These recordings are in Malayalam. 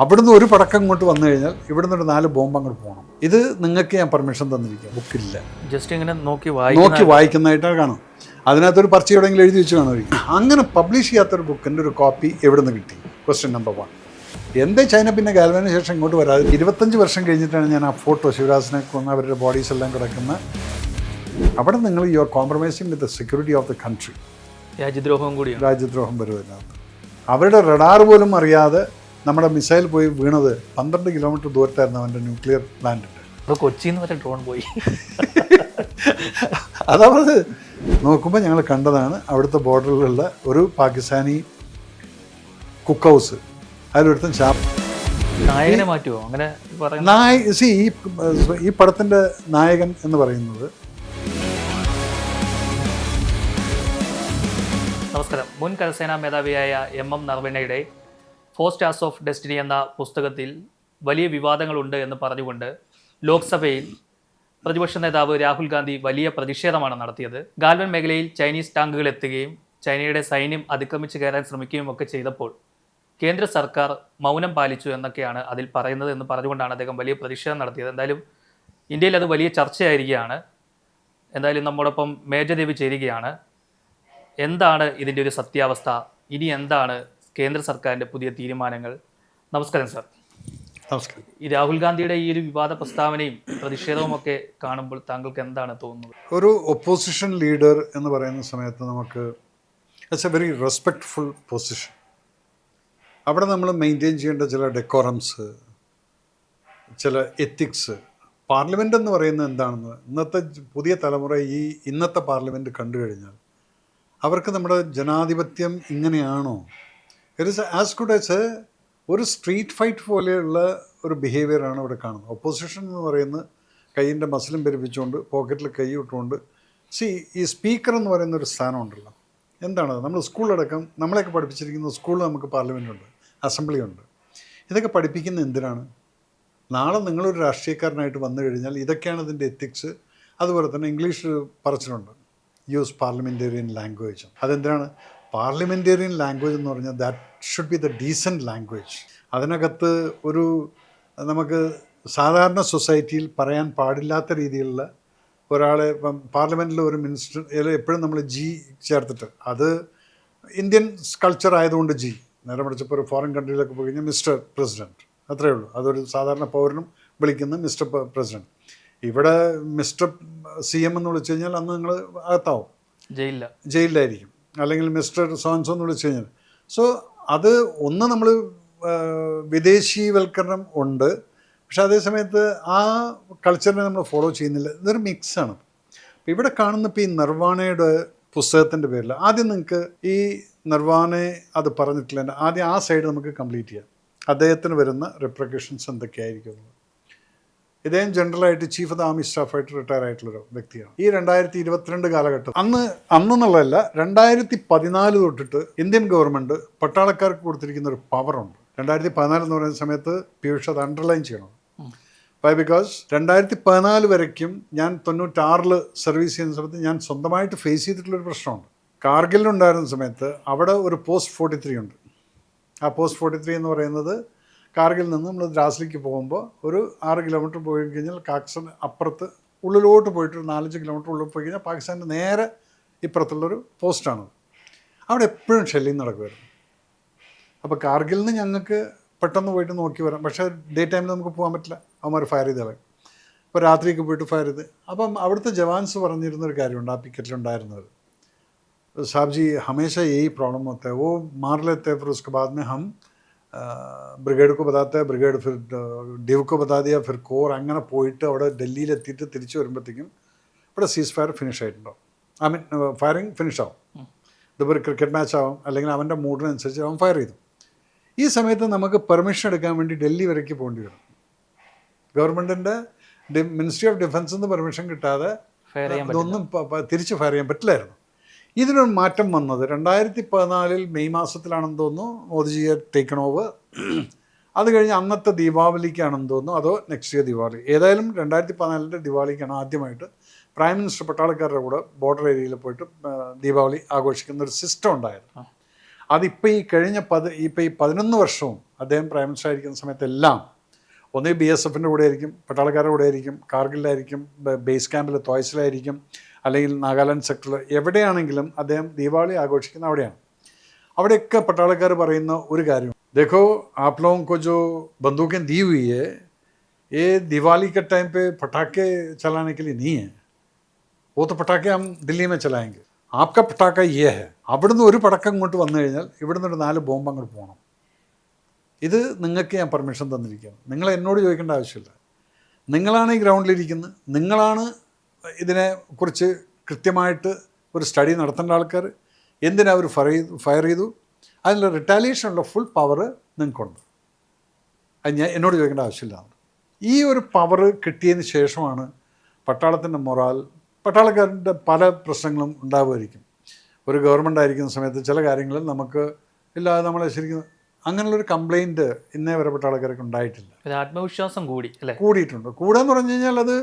അവിടുന്ന് ഒരു പടക്കം ഇങ്ങോട്ട് വന്നു കഴിഞ്ഞാൽ ഇവിടുന്ന് ഒരു 4 ബോംബ് അങ്ങോട്ട് പോകണം. ഇത് നിങ്ങൾക്ക് ഞാൻ പെർമിഷൻ തന്നിരിക്കുക, ബുക്കില്ല, ജസ്റ്റ് ഇങ്ങനെ നോക്കി വായിക്കുന്നതായിട്ടാണ് കാണും. അതിനകത്തൊരു പർച്ച എവിടെയെങ്കിലും എഴുതി വെച്ച് കാണുമായിരിക്കും. അങ്ങനെ പബ്ലിഷ് ചെയ്യാത്തൊരു ബുക്കിൻ്റെ ഒരു കോപ്പി എവിടെ നിന്ന് കിട്ടി? Question number 1. എന്തേ ചൈന പിന്നെ ഗാൽവാന് ശേഷം ഇങ്ങോട്ട് വരാതെ 25 വർഷം കഴിഞ്ഞിട്ടാണ് ഞാൻ ആ ഫോട്ടോ ശിവരാജിനെ കൊന്ന് അവരുടെ ബോഡീസ് എല്ലാം കിടക്കുന്ന അവിടെ നിങ്ങൾ you are compromising with the security of the country. രാജ്യദ്രോഹം വരും അതിനകത്ത്. അവരുടെ റഡാർ പോലും അറിയാതെ നമ്മുടെ മിസൈൽ പോയി വീണത് 12 കിലോമീറ്റർ ദൂരത്തായിരുന്നു അവൻ്റെ ന്യൂക്ലിയർ പ്ലാന്റ്. കൊച്ചിയിൽ നിന്ന് വരെ ഡ്രോൺ പോയി. അതവത് നോക്കുമ്പോൾ ഞങ്ങൾ കണ്ടതാണ് അവിടുത്തെ ബോർഡറിലുള്ള ഒരു പാകിസ്ഥാനി കുക്ക് ഹൗസ്. അതിലൊരുത്തൻ നായകനെ മാറ്റുമോ അങ്ങനെ ഈ പടത്തിൻ്റെ നായകൻ എന്ന് പറയുന്നത്. നമസ്കാരം. മുൻ കരസേനാ മേധാവിയായ MM നർവണയുടെ 4 Stars of Destiny എന്ന പുസ്തകത്തിൽ വലിയ വിവാദങ്ങളുണ്ട് എന്ന് പറഞ്ഞുകൊണ്ട് ലോക്സഭയിൽ പ്രതിപക്ഷ നേതാവ് രാഹുൽ ഗാന്ധി വലിയ പ്രതിഷേധമാണ് നടത്തിയത്. ഗാൽവൻ മേഖലയിൽ ചൈനീസ് ടാങ്കുകൾ എത്തുകയും ചൈനയുടെ സൈന്യം അതിക്രമിച്ച് കയറാൻ ശ്രമിക്കുകയും ഒക്കെ ചെയ്തപ്പോൾ കേന്ദ്ര സർക്കാർ മൗനം പാലിച്ചു എന്നൊക്കെയാണ് അതിൽ പറയുന്നത് എന്ന് പറഞ്ഞുകൊണ്ടാണ് അദ്ദേഹം വലിയ പ്രതിഷേധം നടത്തിയത്. എന്തായാലും ഇന്ത്യയിൽ അത് വലിയ ചർച്ചയായിരിക്കുകയാണ്. എന്തായാലും നമ്മോടൊപ്പം മേജർ ദേവി ചേരുകയാണ്. എന്താണ് ഇതിൻ്റെ ഒരു സത്യാവസ്ഥ? ഇനി എന്താണ് കേന്ദ്ര സർക്കാരിൻ്റെ പുതിയ തീരുമാനങ്ങൾ? നമസ്കാരം സർ. നമസ്കാരം. ഈ രാഹുൽ ഗാന്ധിയുടെ ഈ ഒരു വിവാദ പ്രസ്താവനയും പ്രതിഷേധവും ഒക്കെ കാണുമ്പോൾ താങ്കൾക്ക് എന്താണ് തോന്നുന്നത്? ഒരു ഒപ്പോസിഷൻ ലീഡർ എന്ന് പറയുന്ന സമയത്ത് നമുക്ക് it's A very respectful position. അവിടെ നമ്മൾ മെയിൻറ്റെയിൻ ചെയ്യേണ്ട ചില ഡെക്കോറംസ്, ചില എത്തിക്സ്. പാർലമെൻ്റ് എന്ന് പറയുന്നത് എന്താണെന്ന് ഇന്നത്തെ പുതിയ തലമുറ ഇന്നത്തെ പാർലമെൻറ്റ് കണ്ടു കഴിഞ്ഞാൽ അവർക്ക് നമ്മുടെ ജനാധിപത്യം ഇങ്ങനെയാണോ? It is as good as ഒരു സ്ട്രീറ്റ് ഫൈറ്റ് പോലെയുള്ള ഒരു ബിഹേവിയറാണ് ഇവിടെ കാണുന്നത്. ഒപ്പോസിഷൻ എന്ന് പറയുന്നത് കൈയിൻ്റെ മസിലും പെരുപ്പിച്ചുകൊണ്ട് പോക്കറ്റിൽ കൈ ഇട്ടുകൊണ്ട് ഈ സ്പീക്കർ എന്ന് പറയുന്ന ഒരു സ്ഥാനം ഉണ്ടല്ലോ. എന്താണ് നമ്മൾ സ്കൂളിലടക്കം നമ്മളെയൊക്കെ പഠിപ്പിച്ചിരിക്കുന്ന സ്കൂളിൽ നമുക്ക് പാർലമെൻറ്റുണ്ട്, അസംബ്ലി ഉണ്ട്. ഇതൊക്കെ പഠിപ്പിക്കുന്ന എന്തിനാണ്? നാളെ നിങ്ങളൊരു രാഷ്ട്രീയക്കാരനായിട്ട് വന്നു കഴിഞ്ഞാൽ ഇതൊക്കെയാണ് ഇതിൻ്റെ എത്തിക്സ്. അതുപോലെ തന്നെ ഇംഗ്ലീഷ് പറച്ചിലുണ്ട്, യൂസ് പാർലമെൻറ്റേറിയൻ ലാംഗ്വേജ്. അതെന്തിനാണ്? പാർലമെൻറ്റേറിയൻ ലാംഗ്വേജ് എന്ന് പറഞ്ഞാൽ that should be the decent language. അതിനകത്ത് ഒരു നമുക്ക് സാധാരണ സൊസൈറ്റിയിൽ പറയാൻ പാടില്ലാത്ത രീതിയിലുള്ള ഒരാളെ ഇപ്പം പാർലമെൻറ്റിൽ ഒരു മിനിസ്റ്റർ എപ്പോഴും നമ്മൾ ജി ചേർത്തിട്ട്, അത് ഇന്ത്യൻ കൾച്ചർ ആയതുകൊണ്ട് ജി. നേരെ മറിച്ചപ്പോൾ ഒരു ഫോറിൻ കൺട്രിയിലൊക്കെ പോയി കഴിഞ്ഞാൽ മിസ്റ്റർ പ്രസിഡൻറ്റ്, അത്രയേ ഉള്ളൂ. അതൊരു സാധാരണ പൗരനും വിളിക്കുന്ന മിസ്റ്റർ ഇവിടെ മിസ്റ്റർ CM എന്ന് വിളിച്ചു കഴിഞ്ഞാൽ അന്ന് നിങ്ങൾ അകത്താവും, ജയിലിലായിരിക്കും. അല്ലെങ്കിൽ മിസ്റ്റർ സോൻസോ എന്ന് വിളിച്ചു കഴിഞ്ഞാൽ. സോ അത് ഒന്ന് നമ്മൾ വിദേശീവൽക്കരണം ഉണ്ട്, പക്ഷെ അതേ സമയത്ത് ആ കൾച്ചറിനെ നമ്മൾ ഫോളോ ചെയ്യുന്നില്ല. ഇതൊരു മിക്സാണ്. അപ്പോൾ ഇവിടെ കാണുന്ന ഇപ്പോൾ ഈ നിർവാണയുടെ പുസ്തകത്തിൻ്റെ പേരിൽ ആദ്യം നിങ്ങൾക്ക് ഈ നിർവാണയെ അത് പറഞ്ഞിട്ടില്ല. ആദ്യം ആ സൈഡ് നമുക്ക് കംപ്ലീറ്റ് ചെയ്യാം. അദ്ദേഹത്തിന് വരുന്ന റിപ്രിക്കഷൻസ് എന്തൊക്കെയായിരിക്കും എന്നുള്ളത്. ഇദ്ദേഹം ജനറലായിട്ട് ചീഫ് ഓഫ് ദ ആർമി സ്റ്റാഫായിട്ട് റിട്ടയർ ആയിട്ടുള്ളൊരു വ്യക്തിയാണ്. ഈ 2022 കാലഘട്ടം അന്നെന്നുള്ളതല്ല 2014 തൊട്ടിട്ട് ഇന്ത്യൻ ഗവൺമെൻറ് പട്ടാളക്കാർക്ക് കൊടുത്തിരിക്കുന്ന ഒരു പവറുണ്ട്. 2014 എന്ന് പറയുന്ന സമയത്ത് പീയൂഷ് അത് അണ്ടർലൈൻ ചെയ്യണം. വൈ? ബിക്കോസ് 2014 വരയ്ക്കും ഞാൻ 96 സർവീസ് ചെയ്യുന്ന സമയത്ത് ഞാൻ സ്വന്തമായിട്ട് ഫേസ് ചെയ്തിട്ടുള്ളൊരു പ്രശ്നമുണ്ട്. കാർഗിലുണ്ടായിരുന്ന സമയത്ത് അവിടെ ഒരു പോസ്റ്റ് 43 ഉണ്ട്. ആ പോസ്റ്റ് 43 എന്ന് പറയുന്നത് കാർഗിൽ നിന്ന് നമ്മൾ ദ്രാസിലേക്ക് പോകുമ്പോൾ ഒരു 6 കിലോമീറ്റർ പോയി കഴിഞ്ഞാൽ കാക്സൺ അപ്പുറത്ത് ഉള്ളിലോട്ട് പോയിട്ട് ഒരു 4-5 കിലോമീറ്റർ ഉള്ളിൽ പോയി കഴിഞ്ഞാൽ പാകിസ്ഥാൻ്റെ നേരെ ഇപ്പുറത്തുള്ളൊരു പോസ്റ്റാണ്. അവിടെ എപ്പോഴും ഷെല്ലിങ് നടക്കുമായിരുന്നു. അപ്പോൾ കാർഗിൽ നിന്ന് ഞങ്ങൾക്ക് പെട്ടെന്ന് പോയിട്ട് നോക്കി വരാം, പക്ഷേ ഡേ ടൈമിൽ നമുക്ക് പോകാൻ പറ്റില്ല, അവന്മാർ ഫയർ ചെയ്ത് കളയും. അപ്പോൾ രാത്രിയൊക്കെ പോയിട്ട് ഫയർ ചെയ്ത്. അപ്പം അവിടുത്തെ ജവാൻസ് പറഞ്ഞിരുന്നൊരു കാര്യമുണ്ട്, ആ പിക്കറ്റിലുണ്ടായിരുന്നത്, साहब जी हमेशा यही प्रॉब्लम होता है, वो मार लेते हैं, फिर उसके बाद में हम ബ്രിഗേഡ് को बताते हैं, ബ്രിഗേഡ് फिर ഡിവ് को बता दिया, फिर കോർ. അങ്ങനെ പോയിട്ട് അവിടെ ഡൽഹിയിലെത്തിയിട്ട് തിരിച്ച് വരുമ്പോഴത്തേക്കും ഇവിടെ സീസ് ഫയർ ഫിനിഷ് ആയിട്ടുണ്ടാവും. ഐ മീൻ ഫയറിങ് ഫിനിഷ് ആവും. ഇതിപ്പോൾ ഒരു ക്രിക്കറ്റ് മാച്ച് ആവും, അല്ലെങ്കിൽ അവൻ്റെ മൂഡിനനുസരിച്ച് അവൻ ഫയർ ചെയ്തു. ഈ സമയത്ത് നമുക്ക് പെർമിഷൻ എടുക്കാൻ വേണ്ടി ഡൽഹി വരയ്ക്ക് പോകേണ്ടി വരും. ഗവൺമെൻറ്റിൻ്റെ മിനിസ്ട്രി ഓഫ് ഡിഫൻസിൽ നിന്ന് പെർമിഷൻ കിട്ടാതെ ഇതൊന്നും തിരിച്ച് ഫയർ ചെയ്യാൻ പറ്റില്ലായിരുന്നു. ഇതിനൊരു മാറ്റം വന്നത് 2014 മെയ് മാസത്തിലാണെന്ന് തോന്നുന്നു. മോദിജിയെ ടേക്കൺ ഓവർ. അത് കഴിഞ്ഞ് അന്നത്തെ ദീപാവലിക്കാണെന്ന് തോന്നുന്നു, അതോ നെക്സ്റ്റ് ഇയർ ദീപാവലി, ഏതായാലും 2014 ദിവാലിക്കാണ് ആദ്യമായിട്ട് പ്രൈം മിനിസ്റ്റർ പട്ടാളക്കാരുടെ കൂടെ ബോർഡർ ഏരിയയിൽ പോയിട്ട് ദീപാവലി ആഘോഷിക്കുന്ന ഒരു സിസ്റ്റം ഉണ്ടായിരുന്നു. അതിപ്പോൾ ഈ കഴിഞ്ഞ 11 വർഷവും അദ്ദേഹം പ്രൈം മിനിസ്റ്റർ ആയിരിക്കുന്ന സമയത്തെല്ലാം ഒന്നേ BSFൻ്റെ കൂടെ ആയിരിക്കും, പട്ടാളക്കാരുടെ കൂടെ ആയിരിക്കും, കാർഗിലായിരിക്കും, ബേസ് ക്യാമ്പിൽ തോയ്സിലായിരിക്കും, അല്ലെങ്കിൽ നാഗാലാൻഡ് സെക്ടറിൽ എവിടെയാണെങ്കിലും അദ്ദേഹം ദീപാവലി ആഘോഷിക്കുന്ന അവിടെയാണ്. അവിടെയൊക്കെ പട്ടാളക്കാർ പറയുന്ന ഒരു കാര്യം, देखो आप लोगों को जो बंदूकें दी हुई है ये दिवाली के टाइम पे पटाखे चलाने के लिए नहीं है, वो तो पटाखे हम दिल्ली में चलाएंगे, आपका पटाखा ये है. അവിടുന്ന് ഒരു പടക്കം ഇങ്ങോട്ട് വന്നു കഴിഞ്ഞാൽ ഇവിടുന്ന് ഒരു 4 ബോംബ് അങ്ങോട്ട് പോകണം. ഇത് നിങ്ങൾക്ക് ഞാൻ പെർമിഷൻ തന്നിരിക്കുകയാണ്, നിങ്ങൾ എന്നോട് ചോദിക്കേണ്ട ആവശ്യമില്ല. നിങ്ങളാണ് ഈ ഗ്രൗണ്ടിലിരിക്കുന്നത്, നിങ്ങളാണ് ഇതിനെക്കുറിച്ച് കൃത്യമായിട്ട് ഒരു സ്റ്റഡി നടത്തേണ്ട ആൾക്കാർ. എന്തിനാ അവർ ഫയർ ചെയ്തു, അതിനുള്ള റിട്ടാലിയേഷനുള്ള ഫുൾ പവർ നിങ്ങൾക്കുണ്ട്. അത് ഞാൻ എന്നോട് ചോദിക്കേണ്ട ആവശ്യമില്ല. ഈ ഒരു പവർ കിട്ടിയതിന് ശേഷമാണ് പട്ടാളത്തിൻ്റെ മൊറാൽ, പട്ടാളക്കാരുടെ പല പ്രശ്നങ്ങളും ഉണ്ടാവുമായിരിക്കും. ഒരു ഗവൺമെൻറ് ആയിരിക്കുന്ന സമയത്ത് ചില കാര്യങ്ങളിൽ നമുക്ക് ഇല്ലാതെ നമ്മളെ ശരിക്കും അങ്ങനെയുള്ളൊരു കംപ്ലയിൻറ്റ് ഇന്നേ വരെ പട്ടാളക്കാർക്ക് ഉണ്ടായിട്ടില്ല. ആത്മവിശ്വാസം കൂടിയിട്ടുണ്ട്. കൂടാന്ന് പറഞ്ഞു കഴിഞ്ഞാൽ അത്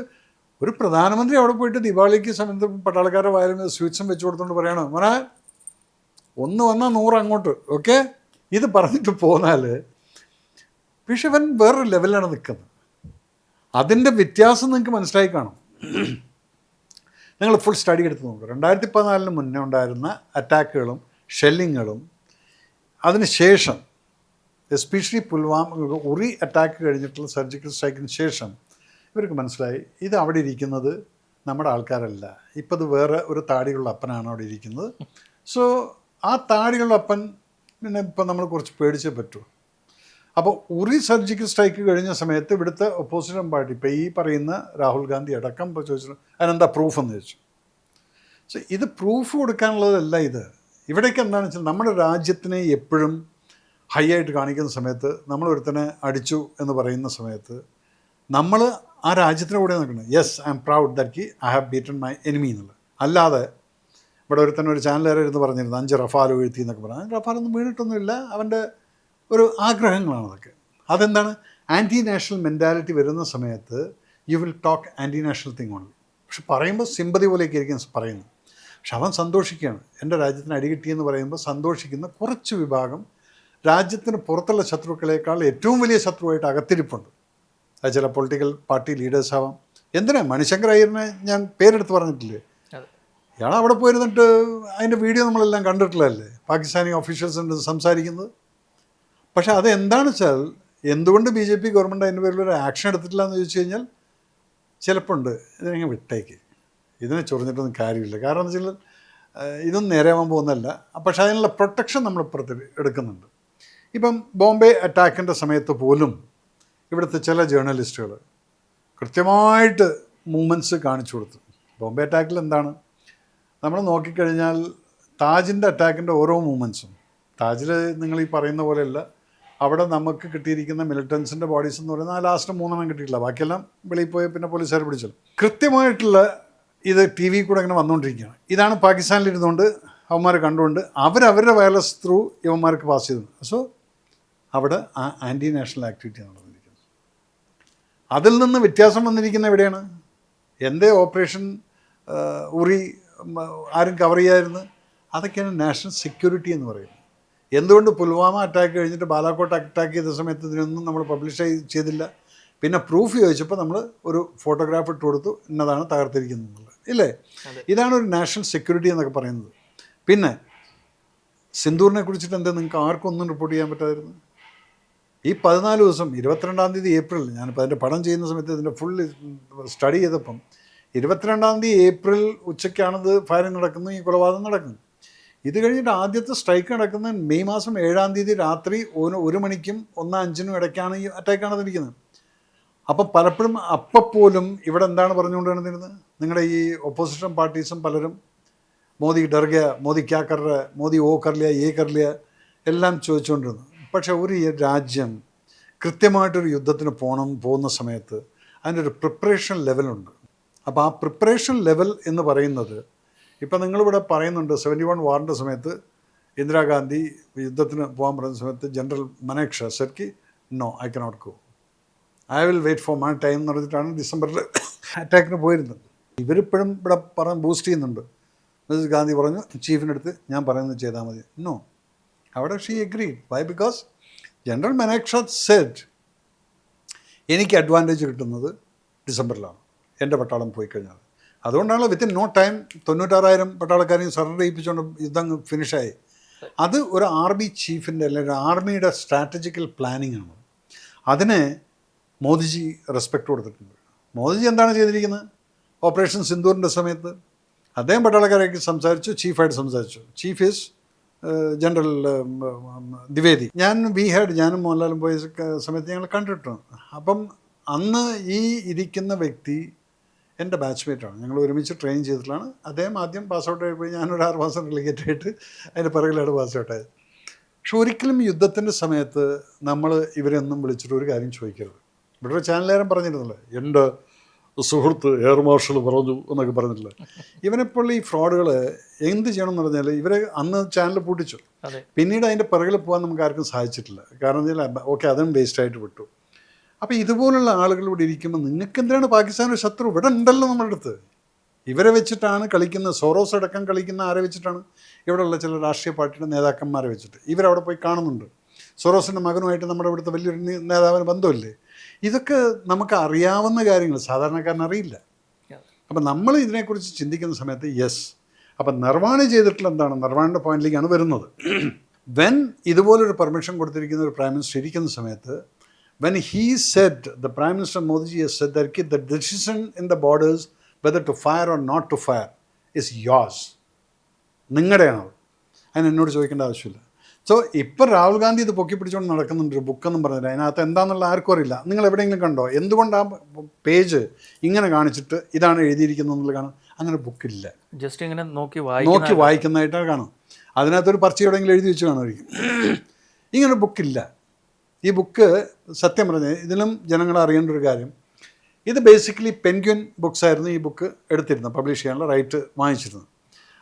ഒരു പ്രധാനമന്ത്രി അവിടെ പോയിട്ട് ദീപാവലിക്ക് സമയത്ത് പട്ടാളക്കാരുടെ വായിലും സ്വീറ്റ്സും വെച്ച് കൊടുത്തുകൊണ്ട് പറയണം, മോനെ ഒന്ന് വന്നാൽ 100 അങ്ങോട്ട്, ഓക്കെ, ഇത് പറഞ്ഞിട്ട് പോന്നാൽ പക്ഷെ ഇവൻ വേറൊരു ലെവലിലാണ് നിൽക്കുന്നത്. അതിൻ്റെ വ്യത്യാസം നിങ്ങൾക്ക് മനസ്സിലായി കാണും. നിങ്ങൾ ഫുൾ സ്റ്റഡി എടുത്ത് നോക്കുക. 2014 മുന്നേ ഉണ്ടായിരുന്ന അറ്റാക്കുകളും ഷെല്ലിങ്ങുകളും അതിന് ശേഷം, എസ്പെഷ്യലി ഉറി അറ്റാക്ക് കഴിഞ്ഞിട്ടുള്ള സർജിക്കൽ സ്ട്രൈക്കിന് ശേഷം ഇവർക്ക് മനസ്സിലായി ഇത് അവിടെ ഇരിക്കുന്നത് നമ്മുടെ ആൾക്കാരല്ല, ഇപ്പം അത് വേറെ ഒരു താടിയുള്ള അപ്പനാണ് അവിടെ ഇരിക്കുന്നത്. സോ ആ താടിയുള്ള അപ്പൻ പിന്നെ ഇപ്പം നമ്മൾ കുറച്ച് പേടിച്ചേ പറ്റൂ. അപ്പോൾ ഉറി സർജിക്കൽ സ്ട്രൈക്ക് കഴിഞ്ഞ സമയത്ത് ഇവിടുത്തെ ഒപ്പോസിഷൻ പാർട്ടി, ഇപ്പോൾ ഈ പറയുന്ന രാഹുൽ ഗാന്ധി അടക്കം ഇപ്പോൾ ചോദിച്ചു അതിനെന്താ പ്രൂഫ് എന്ന് ചോദിച്ചു. സോ ഇത് പ്രൂഫ് കൊടുക്കാനുള്ളതല്ല ഇത്. ഇവിടേക്ക് എന്താണെന്ന് വെച്ചാൽ നമ്മുടെ രാജ്യത്തിനെ എപ്പോഴും ഹൈ ആയിട്ട് കാണിക്കുന്ന സമയത്ത്, നമ്മൾ ഒരുത്തനെ അടിച്ചു എന്ന് പറയുന്ന സമയത്ത് നമ്മൾ ആ രാജ്യത്തിൻ്റെ കൂടെ നിൽക്കണം. Yes, I am proud that I have beaten my enemy എന്നുള്ളത്. അല്ലാതെ ഇവിടെ ഒരുത്തന്നെ ഒരു ചാനലുകാരെടുത്ത് പറഞ്ഞിരുന്നു 5 റഫാൽ വീഴ്ത്തി എന്നൊക്കെ പറഞ്ഞു. റഫാലൊന്നും വീണിട്ടൊന്നുമില്ല, അവൻ്റെ ഒരു ആഗ്രഹങ്ങളാണ് അതൊക്കെ. അതെന്താണ്, ആൻറ്റി നാഷണൽ മെൻറ്റാലിറ്റി വരുന്ന സമയത്ത് you will talk anti national thing only. പക്ഷെ പറയുമ്പോൾ സിമ്പതി പോലെയൊക്കെ ആയിരിക്കും പറയുന്നത്. പക്ഷെ അവൻ സന്തോഷിക്കുകയാണ്. എൻ്റെ രാജ്യത്തിന് അടികിട്ടിയെന്ന് പറയുമ്പോൾ സന്തോഷിക്കുന്ന കുറച്ച് വിഭാഗം രാജ്യത്തിന് പുറത്തുള്ള ശത്രുക്കളേക്കാൾ ഏറ്റവും വലിയ ശത്രുവായിട്ട് അകത്തിരിപ്പുണ്ട്. അത് ചില പൊളിറ്റിക്കൽ പാർട്ടി ലീഡേഴ്സ് ആവാം. എന്തിനാ മണിശങ്കർ അയ്യറിനെ ഞാൻ പേരെടുത്ത് പറഞ്ഞിട്ടില്ലേ? ഇയാൾ അവിടെ പോയിരുന്നിട്ട് അതിൻ്റെ വീഡിയോ നമ്മളെല്ലാം കണ്ടിട്ടുള്ളതല്ലേ, പാകിസ്ഥാനി ഓഫീഷ്യൽസ് സംസാരിക്കുന്നത്. പക്ഷേ അതെന്താണെന്ന് വെച്ചാൽ എന്തുകൊണ്ട് BJP ഗവൺമെൻറ് അതിൻ്റെ പേരിലൊരു ആക്ഷൻ എടുത്തിട്ടില്ല എന്ന് ചോദിച്ചു കഴിഞ്ഞാൽ ചിലപ്പോൾ ഉണ്ട്, ഇതിനെ വിട്ടേക്ക്, ഇതിനെ ചൊറിഞ്ഞിട്ടൊന്നും കാര്യമില്ല. കാരണം എന്ന് വെച്ചാൽ ഇതൊന്നും നേരെയാവാൻ പോകുന്നതല്ല. പക്ഷേ അതിനുള്ള പ്രൊട്ടക്ഷൻ നമ്മൾ ഇപ്പുറത്ത് എടുക്കുന്നുണ്ട്. ഇപ്പം ബോംബെ അറ്റാക്കിൻ്റെ സമയത്ത് പോലും ഇവിടുത്തെ ചില ജേർണലിസ്റ്റുകൾ കൃത്യമായിട്ട് മൂവ്മെൻറ്റ്സ് കാണിച്ചു കൊടുത്തു. ബോംബെ അറ്റാക്കിൽ എന്താണ് നമ്മൾ നോക്കിക്കഴിഞ്ഞാൽ താജിൻ്റെ അറ്റാക്കിൻ്റെ ഓരോ മൂവ്മെൻറ്റ്സും, താജിൽ നിങ്ങൾ ഈ പറയുന്ന പോലെയല്ല, അവിടെ നമുക്ക് കിട്ടിയിരിക്കുന്ന മിലിറ്റൻസിൻ്റെ ബോഡീസ് എന്ന് പറയുന്നത് ആ ലാസ്റ്റ് 3 കിട്ടിയിട്ടില്ല, ബാക്കിയെല്ലാം വെളിയിൽ പോയി പിന്നെ പോലീസുകാർ പിടിച്ചത്. കൃത്യമായിട്ടുള്ള ഇത് TV കൂടെ ഇങ്ങനെ വന്നുകൊണ്ടിരിക്കുകയാണ്. ഇതാണ് പാകിസ്ഥാനിലിരുന്നുകൊണ്ട് അവന്മാർ കണ്ടുകൊണ്ട് അവരവരുടെ വയർലെസ് ത്രൂ ഇവന്മാർക്ക് പാസ് ചെയ്തു. സോ അവിടെ ആ ആൻറ്റി നാഷണൽ ആക്ടിവിറ്റി നടന്നിരിക്കുന്നത്. അതിൽ നിന്ന് വ്യത്യാസം വന്നിരിക്കുന്ന എവിടെയാണ്? എന്തേ ഓപ്പറേഷൻ ഉറി ആരും കവർ ചെയ്യായിരുന്നു? അതൊക്കെയാണ് നാഷണൽ സെക്യൂരിറ്റി എന്ന് പറയുന്നത്. എന്തുകൊണ്ട് പുൽവാമ അറ്റാക്ക് കഴിഞ്ഞിട്ട് ബാലാക്കോട്ട് അറ്റാക്ക് ചെയ്ത സമയത്ത് ഇതിനൊന്നും നമ്മൾ പബ്ലിഷ് ചെയ്തില്ല? പിന്നെ പ്രൂഫ് ചോദിച്ചപ്പോൾ നമ്മൾ ഒരു ഫോട്ടോഗ്രാഫ് ഇട്ട് കൊടുത്തു, ഇന്നതാണ് തകർത്തിരിക്കുന്നത് ഇല്ലേ? ഇതാണ് ഒരു നാഷണൽ സെക്യൂരിറ്റി എന്നൊക്കെ പറയുന്നത്. പിന്നെ സിന്ദൂറിനെ കുറിച്ചിട്ട് എന്താ നിങ്ങൾക്ക് ആർക്കും ഒന്നും റിപ്പോർട്ട് ചെയ്യാൻ പറ്റാതിരുന്നു? ഈ 14 ദിവസം 22-ാം തീയതി ഏപ്രിൽ, ഞാനിപ്പോൾ അതിൻ്റെ പഠനം ചെയ്യുന്ന സമയത്ത് ഇതിൻ്റെ ഫുൾ സ്റ്റഡി ചെയ്തപ്പം 22-ാം തീയതി ഏപ്രിൽ ഉച്ചയ്ക്കാണിത് ഫയറിങ് നടക്കുന്നു, ഈ കൊലപാതകം നടക്കുന്നു. ഇത് കഴിഞ്ഞിട്ട് ആദ്യത്തെ സ്ട്രൈക്ക് നടക്കുന്നത് മെയ് മാസം 7-ാം തീയതി രാത്രി 1 മണിക്കും 1:05 ഇടയ്ക്കാണ് ഈ അറ്റാക്ക് നടന്നിരിക്കുന്നത്. അപ്പം പലപ്പോഴും പോലും ഇവിടെ എന്താണ് പറഞ്ഞുകൊണ്ട് നടന്നിരുന്നത്? നിങ്ങളുടെ ഈ ഒപ്പോസിഷൻ പാർട്ടീസും പലരും മോദി ഡർ ഗയ, മോദി ക്യാ കർ രഹാ, മോദി ഓ കർ ലിയ, ഏ കർ ലിയ എല്ലാം ചോദിച്ചുകൊണ്ടിരുന്നു. പക്ഷേ ഒരു രാജ്യം കൃത്യമായിട്ടൊരു യുദ്ധത്തിന് പോകുന്ന സമയത്ത് അതിൻ്റെ ഒരു പ്രിപ്പറേഷൻ ലെവലുണ്ട്. അപ്പോൾ ആ പ്രിപ്പറേഷൻ ലെവൽ എന്ന് പറയുന്നത്, ഇപ്പം നിങ്ങളിവിടെ പറയുന്നുണ്ട് 71 വാറിൻ്റെ സമയത്ത് ഇന്ദിരാഗാന്ധി യുദ്ധത്തിന് പോകാൻ പറയുന്ന സമയത്ത് ജനറൽ മനേക്ഷ സെർക്കി no I cannot go, I will wait for my time എന്ന് പറഞ്ഞിട്ടാണ് ഡിസംബറിൽ അറ്റാക്കിന് പോയിരുന്നത്. ഇവരിപ്പോഴും ഇവിടെ പറഞ്ഞ് ബൂസ്റ്റ് ചെയ്യുന്നുണ്ട്. മിസസ് ഗാന്ധി പറഞ്ഞു ചീഫിൻ്റെ അടുത്ത് ഞാൻ പറയുന്നത് ചെയ്താൽ മതി. നോ, അവിടെ she agreed. Why? Because general മനേക്ഷാത്ത് സെഡ് എനിക്ക് അഡ്വാൻറ്റേജ് കിട്ടുന്നത് ഡിസംബറിലാണ് എൻ്റെ പട്ടാളം പോയി കഴിഞ്ഞാൽ. അതുകൊണ്ടാണല്ലോ വിത്തിൻ നോ ടൈം 96,000 പട്ടാളക്കാരെയും സറണ്ടർ ചെയ്യിപ്പിച്ചുകൊണ്ട് യുദ്ധം ഫിനിഷായി. അത് ഒരു ആർമി ചീഫിൻ്റെ അല്ലെങ്കിൽ ആർമിയുടെ സ്ട്രാറ്റജിക്കൽ പ്ലാനിങ് ആണ്. അതിനെ മോദിജി റെസ്പെക്റ്റ് കൊടുത്തിട്ടുണ്ട്. മോദിജി എന്താണ് ചെയ്തിരിക്കുന്നത്? ഓപ്പറേഷൻ സിന്ദൂറിൻ്റെ സമയത്ത് അദ്ദേഹം പട്ടാളക്കാരായിട്ട് സംസാരിച്ചു, ചീഫായിട്ട് സംസാരിച്ചു. Chief is general Dwivedi. ഞാനും മോഹൻലാലും പോയ സമയത്ത് ഞങ്ങൾ കണ്ടിട്ടുണ്ട്. അപ്പം അന്ന് ഈ ഇരിക്കുന്ന വ്യക്തി എൻ്റെ ബാച്ച്മേറ്റാണ്. ഞങ്ങൾ ഒരുമിച്ച് ട്രെയിൻ ചെയ്തിട്ടുള്ളതാണ്. അദ്ദേഹം ആദ്യം പാസ് ഔട്ട് ആയിപ്പോയി, ഞാനൊരു 6 മാസം ഡെലിഗേറ്റ് ആയിട്ട് അതിൻ്റെ പിറകിലാണ് പാസ് ഔട്ടായത്. പക്ഷെ ഒരിക്കലും യുദ്ധത്തിൻ്റെ സമയത്ത് നമ്മൾ ഇവരെയൊന്നും വിളിച്ചിട്ട് ഒരു കാര്യം ചോദിക്കരുത്. ഇവിടെ ഒരു ചാനലുകാരൻ പറഞ്ഞിരുന്നില്ല, എൻ്റെ സുഹൃത്ത് എയർ മാർഷൽ പറഞ്ഞു എന്നൊക്കെ പറഞ്ഞിട്ടില്ല. ഇവനെപ്പോൾ ഈ ഫ്രോഡുകൾ എന്ത് ചെയ്യണം എന്ന് പറഞ്ഞാൽ ഇവരെ അന്ന് ചാനൽ പൂട്ടിച്ചു. പിന്നീട് അതിൻ്റെ പിറകിൽ പോകാൻ നമുക്ക് ആർക്കും സാധിച്ചിട്ടില്ല. കാരണം വെച്ചാൽ ഓക്കെ അതും വേസ്റ്റായിട്ട് വിട്ടു. അപ്പോൾ ഇതുപോലുള്ള ആളുകൾ ഇവിടെ ഇരിക്കുമ്പോൾ നിങ്ങൾക്ക് എന്തിനാണ് പാകിസ്ഥാൻ ഒരു ശത്രു? ഇവിടെ ഉണ്ടല്ലോ നമ്മുടെ അടുത്ത്. ഇവരെ വെച്ചിട്ടാണ് കളിക്കുന്നത്. സോറോസ് അടക്കം കളിക്കുന്ന ആരെ വെച്ചിട്ടാണ്? ഇവിടെയുള്ള ചില രാഷ്ട്രീയ പാർട്ടിയുടെ നേതാക്കന്മാരെ വെച്ചിട്ട്. ഇവരവിടെ പോയി കാണുന്നുണ്ട്. സോറോസിൻ്റെ മകനുമായിട്ട് നമ്മുടെ ഇവിടുത്തെ വലിയൊരു നേതാവിന് ബന്ധമില്ലേ? ഇതൊക്കെ നമുക്ക് അറിയാവുന്ന കാര്യങ്ങൾ, സാധാരണക്കാരൻ അറിയില്ല. അപ്പം നമ്മൾ ഇതിനെക്കുറിച്ച് ചിന്തിക്കുന്ന സമയത്ത് യെസ്. അപ്പം നിർവാണ ചെയ്തിട്ടുള്ള എന്താണ്? നിർവാണയുടെ പോയിന്റിലേക്കാണ് വരുന്നത്. വെൻ ഇതുപോലൊരു പെർമിഷൻ കൊടുത്തിരിക്കുന്ന ഒരു പ്രൈം മിനിസ്റ്റർ ഇരിക്കുന്ന സമയത്ത് when he said, the Prime Minister Modi has said that the decision in the borders whether to fire or not to fire is yours. നിങ്ങളുടെയാണ്. അതിന് എന്നോട് ചോദിക്കേണ്ട ആവശ്യമില്ല. സോ ഇപ്പോൾ രാഹുൽ ഗാന്ധി ഇത് പൊക്കി പിടിച്ചുകൊണ്ട് നടക്കുന്നുണ്ട് ഒരു ബുക്കെന്നും പറഞ്ഞില്ല. അതിനകത്ത് എന്താണെന്നുള്ള ആർക്കും അറിയില്ല. നിങ്ങൾ എവിടെയെങ്കിലും കണ്ടോ? എന്തുകൊണ്ട് ആ പേജ് ഇങ്ങനെ കാണിച്ചിട്ട് ഇതാണ് എഴുതിയിരിക്കുന്നത് എന്നുള്ള കാണാം? അങ്ങനെ ബുക്കില്ല. ജസ്റ്റ് ഇങ്ങനെ നോക്കി വായിക്കുന്നതായിട്ടാണ് കാണും. അതിനകത്തൊരു പർച്ച എവിടെയെങ്കിലും എഴുതി വെച്ച് കാണുമായിരിക്കും. ഇങ്ങനെ ബുക്കില്ല. ഈ ബുക്ക് സത്യം പറഞ്ഞാൽ ഇതിലും ജനങ്ങൾ അറിയേണ്ട ഒരു കാര്യം, ഇത് ബേസിക്കലി പെൻഗ്വിൻ ബുക്സ് ആയിരുന്നു ഈ ബുക്ക് എടുത്തിരുന്നത്, പബ്ലിഷ് ചെയ്യാനുള്ള റൈറ്റ് വാങ്ങിച്ചിരുന്നത്.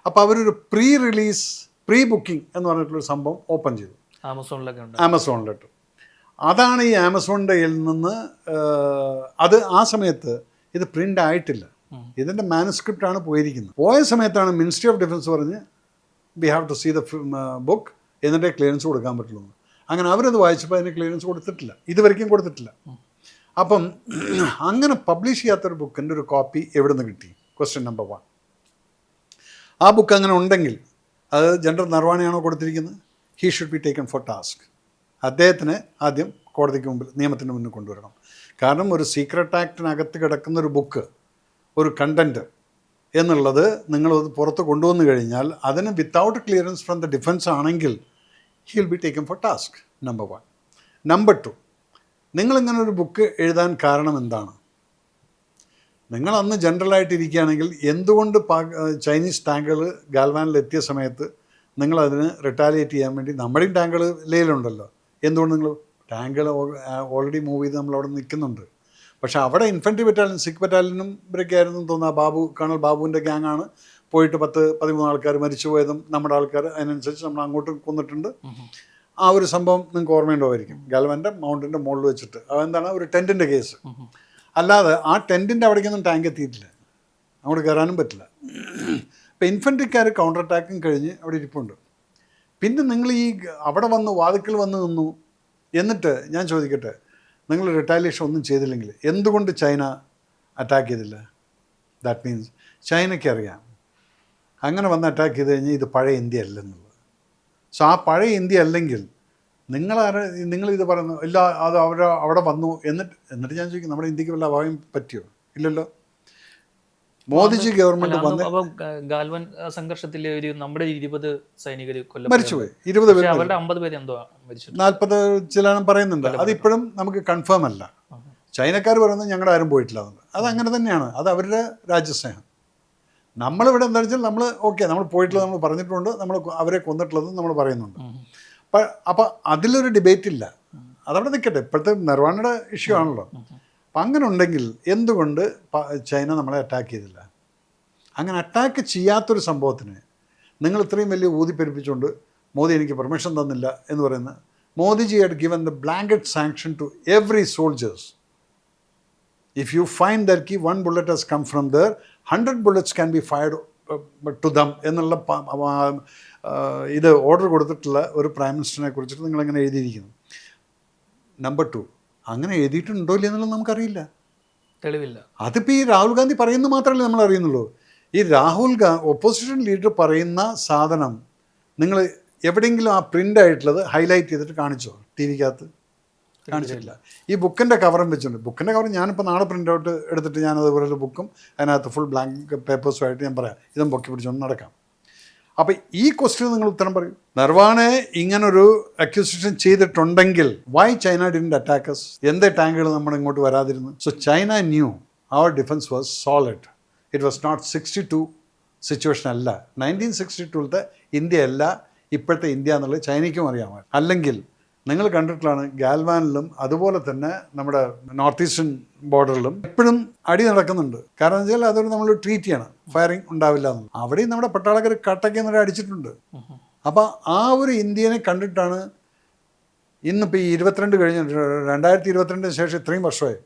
അപ്പോൾ അവരൊരു പ്രീ ബുക്കിംഗ് എന്ന് പറഞ്ഞിട്ടുള്ളൊരു സംഭവം ഓപ്പൺ ചെയ്തു ആമസോണിലിട്ട്. അതാണ് ഈ ആമസോണിൻ്റെ കയ്യിൽ നിന്ന് അത് ആ സമയത്ത് ഇത് പ്രിൻ്റ് ആയിട്ടില്ല. ഇതിൻ്റെ മാനുസ്ക്രിപ്റ്റാണ് പോയിരിക്കുന്നത്. പോയ സമയത്താണ് മിനിസ്ട്രി ഓഫ് ഡിഫൻസ് പറഞ്ഞ് we have to see the book, എന്നിട്ടേ ക്ലിയറൻസ് കൊടുക്കാൻ പറ്റുള്ളൂ. അങ്ങനെ അവരത് വായിച്ചപ്പോൾ അതിന് ക്ലിയറൻസ് കൊടുത്തിട്ടില്ല, ഇതുവരെയ്ക്കും കൊടുത്തിട്ടില്ല. അപ്പം അങ്ങനെ പബ്ലിഷ് ചെയ്യാത്തൊരു ബുക്കിൻ്റെ ഒരു കോപ്പി എവിടെ നിന്ന് കിട്ടി? Question number 1. ആ ബുക്ക് അങ്ങനെ ഉണ്ടെങ്കിൽ അത് ജനറൽ നർവാണയാണോ കൊടുത്തിരിക്കുന്നത്? He should be taken four task. അദ്ദേഹത്തിന് ആദ്യം കോടതിക്ക് മുമ്പിൽ, നിയമത്തിന് മുന്നിൽ കൊണ്ടുവരണം. കാരണം ഒരു സീക്രട്ട് ആക്ടിനകത്ത് കിടക്കുന്നൊരു ബുക്ക്, ഒരു കണ്ടൻറ്റ് എന്നുള്ളത് നിങ്ങളത് പുറത്ത് കൊണ്ടുവന്നു കഴിഞ്ഞാൽ അതിന് without clearance from the defence ആണെങ്കിൽ he will be taken for task, number 1. Number 2, നിങ്ങളിങ്ങനെ ഒരു ബുക്ക് എഴുതാൻ കാരണം എന്താണ്? നിങ്ങൾ അന്ന് ജനറലായിട്ടിരിക്കുകയാണെങ്കിൽ എന്തുകൊണ്ട് ചൈനീസ് ടാങ്കുകൾ ഗാൽവാനിലെത്തിയ സമയത്ത് നിങ്ങളതിന് റിട്ടാലിയേറ്റ് ചെയ്യാൻ വേണ്ടി, നമ്മുടെയും ടാങ്കുകൾ ലേയിലുണ്ടല്ലോ, എന്തുകൊണ്ട് നിങ്ങൾ ടാങ്കുകൾ ഓൾറെഡി മൂവ് ചെയ്ത് നമ്മളവിടെ നിൽക്കുന്നുണ്ട്. പക്ഷേ അവിടെ ഇൻഫൻട്രി ബറ്റാലിയൻ, സിഖ് ബറ്റാലിയനും ഇവരൊക്കെ ആയിരുന്നു തോന്നുന്നു. കേണൽ ബാബുവിൻ്റെ ഗ്യാങ്ങാണ് പോയിട്ട് 10-13 ആൾക്കാർ മരിച്ചു പോയതും നമ്മുടെ ആൾക്കാർ അതിനനുസരിച്ച് നമ്മൾ അങ്ങോട്ട് കൊന്നിട്ടുണ്ട്. ആ ഒരു സംഭവം നിങ്ങൾക്ക് ഓർമ്മയുണ്ടാവുമായിരിക്കും. ഗാൽവാൻ്റെ മൗണ്ടിൻ്റെ മുകളിൽ വെച്ചിട്ട് അതെന്താണ് ഒരു ടെൻറ്റിൻ്റെ കേസ്. അല്ലാതെ ആ ടെൻറ്റിൻ്റെ അവിടേക്കൊന്നും ടാങ്ക് എത്തിയിട്ടില്ല, അങ്ങോട്ട് കയറാനും പറ്റില്ല. ഇപ്പോൾ ഇൻഫൻട്രിക്കാർ കൗണ്ടർ അറ്റാക്കും കഴിഞ്ഞ് അവിടെ ഇരിപ്പുണ്ട്. പിന്നെ നിങ്ങൾ ഈ അവിടെ വന്ന് വാതിക്കൽ വന്ന് നിന്നു. എന്നിട്ട് ഞാൻ ചോദിക്കട്ടെ, നിങ്ങൾ റിട്ടാലിയേഷൻ ഒന്നും ചെയ്തില്ലെങ്കിൽ എന്തുകൊണ്ട് ചൈന അറ്റാക്ക് ചെയ്തില്ല? ദാറ്റ് മീൻസ് ചൈനയ്ക്ക് അറിയാം അങ്ങനെ വന്ന് അറ്റാക്ക് ചെയ്ത് കഴിഞ്ഞാൽ ഇത് പഴയ ഇന്ത്യ അല്ലെന്നുള്ളത്. സോ ആ പഴയ ഇന്ത്യ അല്ലെങ്കിൽ നിങ്ങളിത് പറയുന്നു ഇല്ല, അത് അവിടെ വന്നു. എന്നിട്ട് ഞാൻ ചോദിക്കും, നമ്മുടെ ഇന്ത്യക്ക് വല്ല അഭാവം പറ്റിയോ? ഇല്ലല്ലോ. മോദിജി ഗവൺമെന്റ് വന്ന് ഗാൽവൻ സംഘർഷത്തിൽ നമ്മുടെ 20 സൈനികർ മരിച്ചുപോയി. 20 പേര്, 50 പേര് എന്തോ മരിച്ചു, 40 ചിലരും പറയുന്നുണ്ട്. അതിപ്പോഴും നമുക്ക് കൺഫേം അല്ല. ചൈനക്കാർ പറയുന്നത് ഞങ്ങളുടെ ആരും പോയിട്ടില്ല എന്നുള്ളത്. അതങ്ങനെ തന്നെയാണ്, അത് അവരുടെ രാജ്യസ്നേഹം. നമ്മളിവിടെ എന്താ വെച്ചാൽ നമ്മൾ നമ്മൾ പോയിട്ടുള്ളത് നമ്മൾ പറഞ്ഞിട്ടുണ്ട്, നമ്മൾ അവരെ കൊന്നിട്ടുള്ളത് നമ്മൾ പറയുന്നുണ്ട്. അപ്പം അതിലൊരു ഡിബേറ്റ് ഇല്ല, അതവിടെ നിൽക്കട്ടെ. ഇപ്പോഴത്തെ നിർവാണയുടെ ഇഷ്യൂ ആണല്ലോ. അപ്പം അങ്ങനെ ഉണ്ടെങ്കിൽ എന്തുകൊണ്ട് ചൈന നമ്മളെ അറ്റാക്ക് ചെയ്തില്ല? അങ്ങനെ അറ്റാക്ക് ചെയ്യാത്തൊരു സംഭവത്തിന് നിങ്ങൾ ഇത്രയും വലിയ ഊതിപ്പെരുപ്പിച്ചുകൊണ്ട് മോദി എനിക്ക് പെർമിഷൻ തന്നില്ല എന്ന് പറയുന്നത്. Modiji had given the blanket sanction to every soldiers. If you find that one bullet has come from there, 100 bullets can be fired to them എന്നുള്ള ഇത് ഓർഡർ കൊടുത്തിട്ടുള്ള ഒരു പ്രൈം മിനിസ്റ്ററിനെ കുറിച്ചിട്ട് നിങ്ങളെങ്ങനെ എഴുതിയിരിക്കുന്നു. നമ്പർ 2 അങ്ങനെ എഴുതിയിട്ടുണ്ടോ ഇല്ല എന്നുള്ളത് നമുക്കറിയില്ല. തെളിവില്ല. അതിപ്പോൾ ഈ രാഹുൽ ഗാന്ധി പറയുന്നത് മാത്രമല്ല നമ്മൾ അറിയുന്നുള്ളൂ. ഈ ഓപ്പോസിഷൻ ലീഡർ പറയുന്ന സാധനം നിങ്ങൾ എവിടെയെങ്കിലും ആ പ്രിൻ്റ് ആയിട്ടുള്ളത് ഹൈലൈറ്റ് ചെയ്തിട്ട് കാണിച്ചോ? ടി വിക്കകത്ത് കാണിച്ചിട്ടില്ല. ഈ ബുക്കിൻ്റെ കവറും വെച്ചിട്ടുണ്ട്. ബുക്കിൻ്റെ കവർ ഞാനിപ്പോൾ നാളെ പ്രിൻ്റ് ഔട്ട് എടുത്തിട്ട് ഞാൻ അതുപോലെ ബുക്കും അതിനകത്ത് ഫുൾ ബ്ലാങ്ക് പേപ്പേഴ്സുമായിട്ട് ഞാൻ പറയാം, ഇതും പൊക്കി പിടിച്ചുകൊണ്ട് നടക്കാം. അപ്പോൾ ഈ ക്വസ്റ്റ്യൻ നിങ്ങൾ ഉത്തരം പറയും. നർവാണെ ഇങ്ങനൊരു അക്യൂസിഷൻ ചെയ്തിട്ടുണ്ടെങ്കിൽ why China didn't attack us? എന്തേ ടാങ്കുകൾ നമ്മൾ ഇങ്ങോട്ട് വരാതിരുന്നു? So China knew our defence was solid. It was not 62 situation അല്ല. 1962 ഇന്ത്യ അല്ല ഇപ്പോഴത്തെ ഇന്ത്യ എന്നുള്ളത് ചൈനയ്ക്കും അറിയാമോ? അല്ലെങ്കിൽ നിങ്ങൾ കണ്ടിട്ടുള്ളതാണ് ഗാൽവാനിലും അതുപോലെ തന്നെ നമ്മുടെ നോർത്ത് ഈസ്റ്റേൺ ബോർഡറിലും എപ്പോഴും അടി നടക്കുന്നുണ്ട്. കാരണം വെച്ചാൽ അതൊരു നമ്മൾ ട്രീറ്റിയാണ്, ഫയറിങ് ഉണ്ടാവില്ല എന്നുള്ളത്. അവിടെയും നമ്മുടെ പട്ടാളക്കാർ കട്ടയ്ക്ക് എന്നിട്ട് അടിച്ചിട്ടുണ്ട്. അപ്പോൾ ആ ഒരു ഇന്ത്യനെ കണ്ടിട്ടാണ് ഇന്നിപ്പോൾ ഈ 22 കഴിഞ്ഞ് 2022 ശേഷം ഇത്രയും വർഷമായി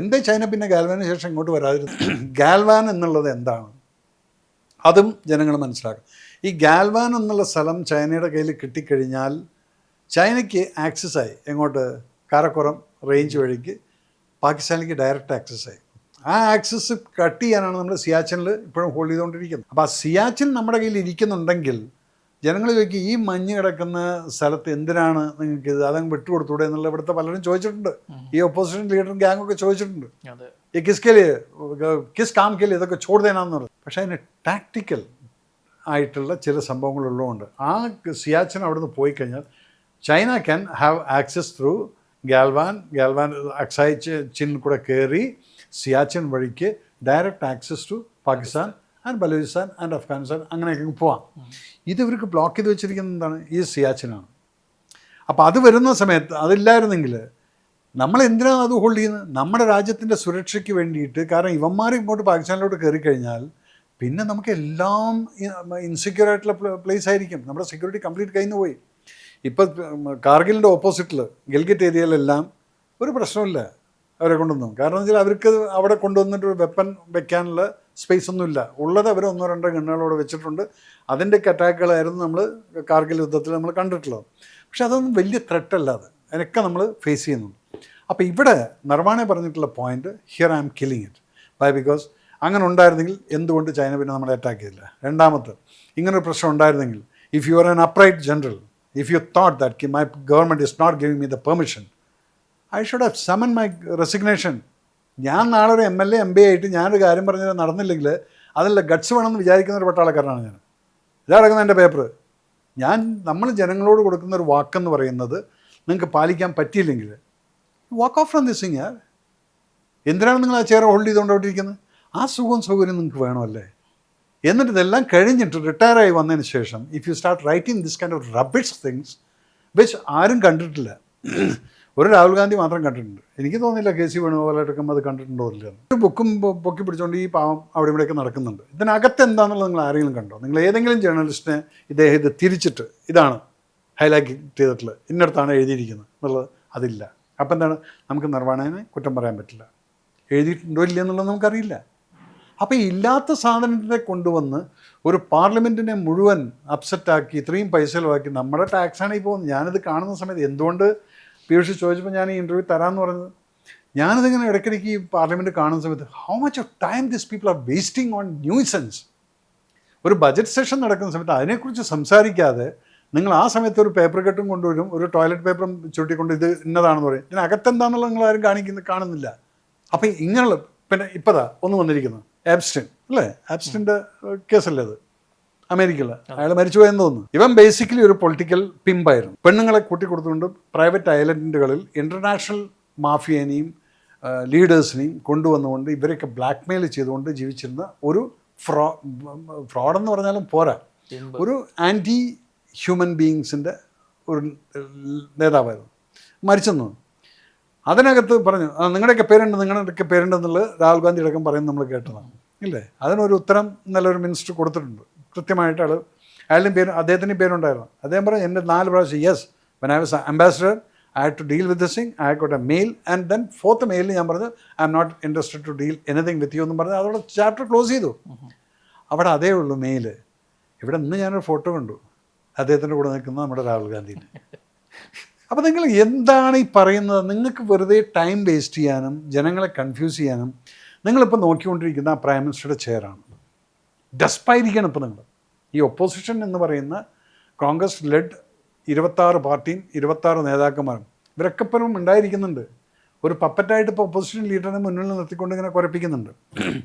എന്തേ ചൈന പിന്നെ ഗാൽവാന് ശേഷം ഇങ്ങോട്ട് വരാതിരുന്നു? ഗാൽവാൻ എന്നുള്ളത് എന്താണ് അതും ജനങ്ങൾ മനസ്സിലാക്കും. ഈ ഗാൽവാൻ എന്നുള്ള സ്ഥലം ചൈനയുടെ കയ്യിൽ കിട്ടിക്കഴിഞ്ഞാൽ ചൈനയ്ക്ക് ആക്സസ്സായി എങ്ങോട്ട്? കാരക്കോറം റേഞ്ച് വഴിക്ക് പാകിസ്ഥാനിലേക്ക് ഡയറക്റ്റ് ആക്സസ്സായി. ആ ആക്സസ് കട്ട് ചെയ്യാനാണ് നമ്മൾ സിയാച്ചിനിൽ ഇപ്പോഴും ഹോൾഡ് ചെയ്തുകൊണ്ടിരിക്കുന്നത്. അപ്പോൾ ആ സിയാച്ചിൻ നമ്മുടെ കയ്യിൽ ഇരിക്കുന്നുണ്ടെങ്കിൽ ജനങ്ങൾ ചോദിക്കും, ഈ മഞ്ഞ് കിടക്കുന്ന സ്ഥലത്ത് എന്തിനാണ് നിങ്ങൾക്ക് ഇത് അതങ്ങ് വിട്ടുകൊടുത്തൂടെ എന്നുള്ള ഇവിടുത്തെ പലരും ചോദിച്ചിട്ടുണ്ട്. ഈ ഓപ്പോസിഷൻ ലീഡറും ഗ്യാങ്ങൊക്കെ ചോദിച്ചിട്ടുണ്ട്, ഈ കിസ് കാം കേലി ഇതൊക്കെ ചോടുതേനാന്ന് പറഞ്ഞു. പക്ഷേ അതിന് ടാക്റ്റിക്കൽ ആയിട്ടുള്ള ചില സംഭവങ്ങളുള്ളതുകൊണ്ട് ആ സിയാച്ചിൻ അവിടെ നിന്ന് പോയി കഴിഞ്ഞാൽ China can have access through Galwan Aksai Chin കൂടെ കയറി സിയാച്ചിൻ വഴിക്ക് direct access to Pakistan and Balochistan and Afghanistan അങ്ങനെയൊക്കെ പോവാം. ഇത് ഇവർക്ക് ബ്ലോക്ക് ചെയ്ത് വെച്ചിരിക്കുന്നത് എന്താണ്? ഈ സിയാച്ചിനാണ്. അപ്പോൾ അത് വരുന്ന സമയത്ത് അതില്ലായിരുന്നെങ്കിൽ നമ്മൾ എന്തിനാണ് അത് ഹോൾഡ് ചെയ്യുന്നത്? നമ്മുടെ രാജ്യത്തിൻ്റെ സുരക്ഷയ്ക്ക് വേണ്ടിയിട്ട്. കാരണം ഇവന്മാർ ഇങ്ങോട്ട് പാകിസ്ഥാനിലോട്ട് കയറി കഴിഞ്ഞാൽ പിന്നെ നമുക്ക് എല്ലാം ഇൻസെക്യൂർ ആയിട്ടുള്ള പ്ലേസ് ആയിരിക്കും. നമ്മുടെ സെക്യൂരിറ്റി കംപ്ലീറ്റ് കയ്യിൽ നിന്ന് പോയി. ഇപ്പം കാർഗിലിൻ്റെ ഓപ്പോസിറ്റിൽ ഗിൽഗിറ്റ് ഏരിയയിലെല്ലാം ഒരു പ്രശ്നമില്ല അവരെ കൊണ്ടൊന്നും. കാരണം വെച്ചാൽ അവർക്ക് അവിടെ കൊണ്ടുവന്നിട്ട് ഒരു വെപ്പൺ വെക്കാനുള്ള സ്പേസ് ഒന്നുമില്ല. ഉള്ളത് അവർ 1-2 ഗണ്ണുകളോടെ വെച്ചിട്ടുണ്ട്. അതിൻ്റെയൊക്കെ അറ്റാക്കുകളായിരുന്നു നമ്മൾ കാർഗിൽ യുദ്ധത്തിൽ നമ്മൾ കണ്ടിട്ടുള്ളത്. പക്ഷെ അതൊന്നും വലിയ ത്രെട്ടല്ല. അതിനൊക്കെ നമ്മൾ ഫേസ് ചെയ്യുന്നുണ്ട്. അപ്പോൾ ഇവിടെ നർവാണെ പറഞ്ഞിട്ടുള്ള point, here I am killing it because അങ്ങനെ ഉണ്ടായിരുന്നെങ്കിൽ എന്തുകൊണ്ട് ചൈന പിന്നെ നമ്മളെ അറ്റാക്ക് ചെയ്തില്ല? രണ്ടാമത്തെ, ഇങ്ങനൊരു പ്രശ്നം ഉണ്ടായിരുന്നെങ്കിൽ if you are an upright general, if you thought that my government is not giving me the permission, I should have summoned my resignation. ഞാൻ നാളെ ഒരു MLA MB ആയിട്ട് ഞാനൊരു കാര്യം പറഞ്ഞത് നടന്നില്ലെങ്കിൽ അതിലുള്ള ഗട്ട്സ് വേണമെന്ന് വിചാരിക്കുന്ന ഒരു പട്ടാളക്കാരനാണ് ഞാൻ. ഇതടക്കുന്ന എൻ്റെ പേപ്പർ. നമ്മൾ ജനങ്ങളോട് കൊടുക്കുന്ന ഒരു വാക്കെന്ന് പറയുന്നത് നിങ്ങൾക്ക് പാലിക്കാൻ പറ്റിയില്ലെങ്കിൽ വാക്ക് ഓഫ് ഫ്രം ദിസ് തിങ്. എന്തിനാണ് നിങ്ങൾ ആ ചെയർ ഹോൾഡ് ചെയ്തുകൊണ്ടിരിക്കുന്നത്? ആ സുഖവും സൗകര്യം നിങ്ങൾക്ക് വേണമല്ലേ? എന്നിട്ട് ഇതെല്ലാം കഴിഞ്ഞിട്ട് റിട്ടയറായി വന്നതിന് ശേഷം if you start writing this kind of rubbish things which ആരും കണ്ടിട്ടില്ല. ഒരു രാഹുൽ ഗാന്ധി മാത്രം കണ്ടിട്ടുണ്ട്. എനിക്ക് തോന്നുന്നില്ല KC വേണുഗോപാലായിട്ടൊക്കെ അത് കണ്ടിട്ടുണ്ടോ ഇല്ല. ഒരു ബുക്കും പൊക്കി പിടിച്ചുകൊണ്ട് ഈ പാവം അവിടെ ഇവിടെയൊക്കെ നടക്കുന്നുണ്ട്. ഇതിനകത്ത് എന്താണെന്നുള്ളത് നിങ്ങൾ ആരെങ്കിലും കണ്ടോ? നിങ്ങൾ ഏതെങ്കിലും ജേർണലിസ്റ്റിനെ ഇദ്ദേഹം ഇത് തിരിച്ചിട്ട് ഇതാണ് ഹൈലൈറ്റ് ചെയ്തിട്ടുള്ളത്, ഇന്നടത്താണ് എഴുതിയിരിക്കുന്നത് എന്നുള്ളത് അതില്ല. അപ്പം എന്താണ്? നമുക്ക് നർവാണേനെ കുറ്റം പറയാൻ പറ്റില്ല. എഴുതിയിട്ടുണ്ടോ ഇല്ല എന്നുള്ളത് നമുക്കറിയില്ല. അപ്പോൾ ഇല്ലാത്ത സാധനത്തിനെ കൊണ്ടുവന്ന് ഒരു പാർലമെൻറ്റിനെ മുഴുവൻ അപ്സെറ്റാക്കി ഇത്രയും പൈസ ചിലവാക്കി നമ്മുടെ ടാക്സാണ് ഈ പോകുന്നത്. ഞാനിത് കാണുന്ന സമയത്ത് എന്തുകൊണ്ട് പീയൂഷ് ചോദിച്ചപ്പോൾ ഞാൻ ഈ ഇൻ്റർവ്യൂ തരാമെന്ന് പറഞ്ഞത്, ഞാനിതിങ്ങനെ ഇടയ്ക്കിടയ്ക്ക് ഈ പാർലമെൻറ്റ് കാണുന്ന സമയത്ത് how much of time this people are wasting on nuisance. ഒരു ബജറ്റ് സെഷൻ നടക്കുന്ന സമയത്ത് അതിനെക്കുറിച്ച് സംസാരിക്കാതെ നിങ്ങൾ ആ സമയത്ത് ഒരു പേപ്പർ കട്ടും കൊണ്ടുവരും, ഒരു ടോയ്ലറ്റ് പേപ്പറും ചുരുട്ടിക്കൊണ്ട് ഇത് ഇന്നതാണെന്ന് പറയും. ഇതിനകത്തെന്താണെന്നുള്ളത് നിങ്ങൾ ആരും കാണുന്നില്ല. അപ്പോൾ ഇങ്ങനെയുള്ള പിന്നെ ഇപ്പതാ ഒന്ന് വന്നിരിക്കുന്നത് ആബ്സ്റ്റിൻ അല്ലേ? ആബ്സ്റ്റിൻ്റെ കേസല്ലേ അത് അമേരിക്കയിൽ? അയാൾ മരിച്ചുപോയെന്ന് തോന്നുന്നു. ഇവൻ ബേസിക്കലി ഒരു പൊളിറ്റിക്കൽ പിമ്പായിരുന്നു. പെണ്ണുങ്ങളെ കൂട്ടിക്കൊടുത്തുകൊണ്ട് പ്രൈവറ്റ് ഐലൻഡുകളിൽ ഇൻ്റർനാഷണൽ മാഫിയനെയും ലീഡേഴ്സിനെയും കൊണ്ടുവന്നുകൊണ്ട് ഇവരൊക്കെ ബ്ലാക്ക്മെയിൽ ചെയ്തുകൊണ്ട് ജീവിച്ചിരുന്ന ഒരു ഫ്രോഡെന്ന് പറഞ്ഞാലും പോരാ, ഒരു ആൻറ്റി ഹ്യൂമൻ ബീയിങ്സിൻ്റെ ഒരു നേതാവായിരുന്നു. മരിച്ചെന്നു അതിനകത്ത് പറഞ്ഞു നിങ്ങളുടെയൊക്കെ പേരുണ്ടെന്നുള്ളത് രാഹുൽ ഗാന്ധി അടക്കം പറയുന്നത് നമ്മൾ കേട്ടതാണ് ഇല്ലേ? അതിനൊരു ഉത്തരം നല്ലൊരു മിനിസ്റ്റർ കൊടുത്തിട്ടുണ്ട് കൃത്യമായിട്ട്. അയാളുടെയും പേര് അദ്ദേഹത്തിൻ്റെയും പേരുണ്ടായിരുന്നു. അദ്ദേഹം പറഞ്ഞു എൻ്റെ 4 പ്രാവശ്യം yes when I was ambassador I had to deal with this thing, I got a mail and then 4th മെയിലിൽ ഞാൻ പറഞ്ഞു I am not interested to deal anything with you എന്നും പറഞ്ഞ് അതോടെ ചാപ്റ്റർ ക്ലോസ് ചെയ്തു. അവിടെ അതേ ഉള്ളൂ മെയിൽ. ഇവിടെ ഇന്ന് ഞാനൊരു ഫോട്ടോ കണ്ടു അദ്ദേഹത്തിൻ്റെ കൂടെ നിൽക്കുന്ന നമ്മുടെ രാഹുൽ ഗാന്ധിനെ. അപ്പോൾ നിങ്ങൾ എന്താണ് ഈ പറയുന്നത്? നിങ്ങൾക്ക് വെറുതെ ടൈം വേസ്റ്റ് ചെയ്യാനും ജനങ്ങളെ കൺഫ്യൂസ് ചെയ്യാനും നിങ്ങളിപ്പോൾ നോക്കിക്കൊണ്ടിരിക്കുന്ന ആ പ്രൈം മിനിസ്റ്ററുടെ ചെയറാണ്. ഡെസ്പായിരിക്കണം ഇപ്പോൾ നിങ്ങൾ. ഈ ഒപ്പോസിഷൻ എന്ന് പറയുന്ന കോൺഗ്രസ് ലെഡ് 26 പാർട്ടിയും 26 നേതാക്കന്മാരും ഇവരൊക്കെ ഇപ്പോഴും ഉണ്ടായിരിക്കുന്നുണ്ട്. ഒരു പപ്പറ്റായിട്ട് ഇപ്പോൾ ഒപ്പോസിഷൻ ലീഡറിനെ മുന്നിൽ നിർത്തിക്കൊണ്ട് ഇങ്ങനെ കുഴപ്പിക്കുന്നുണ്ട്.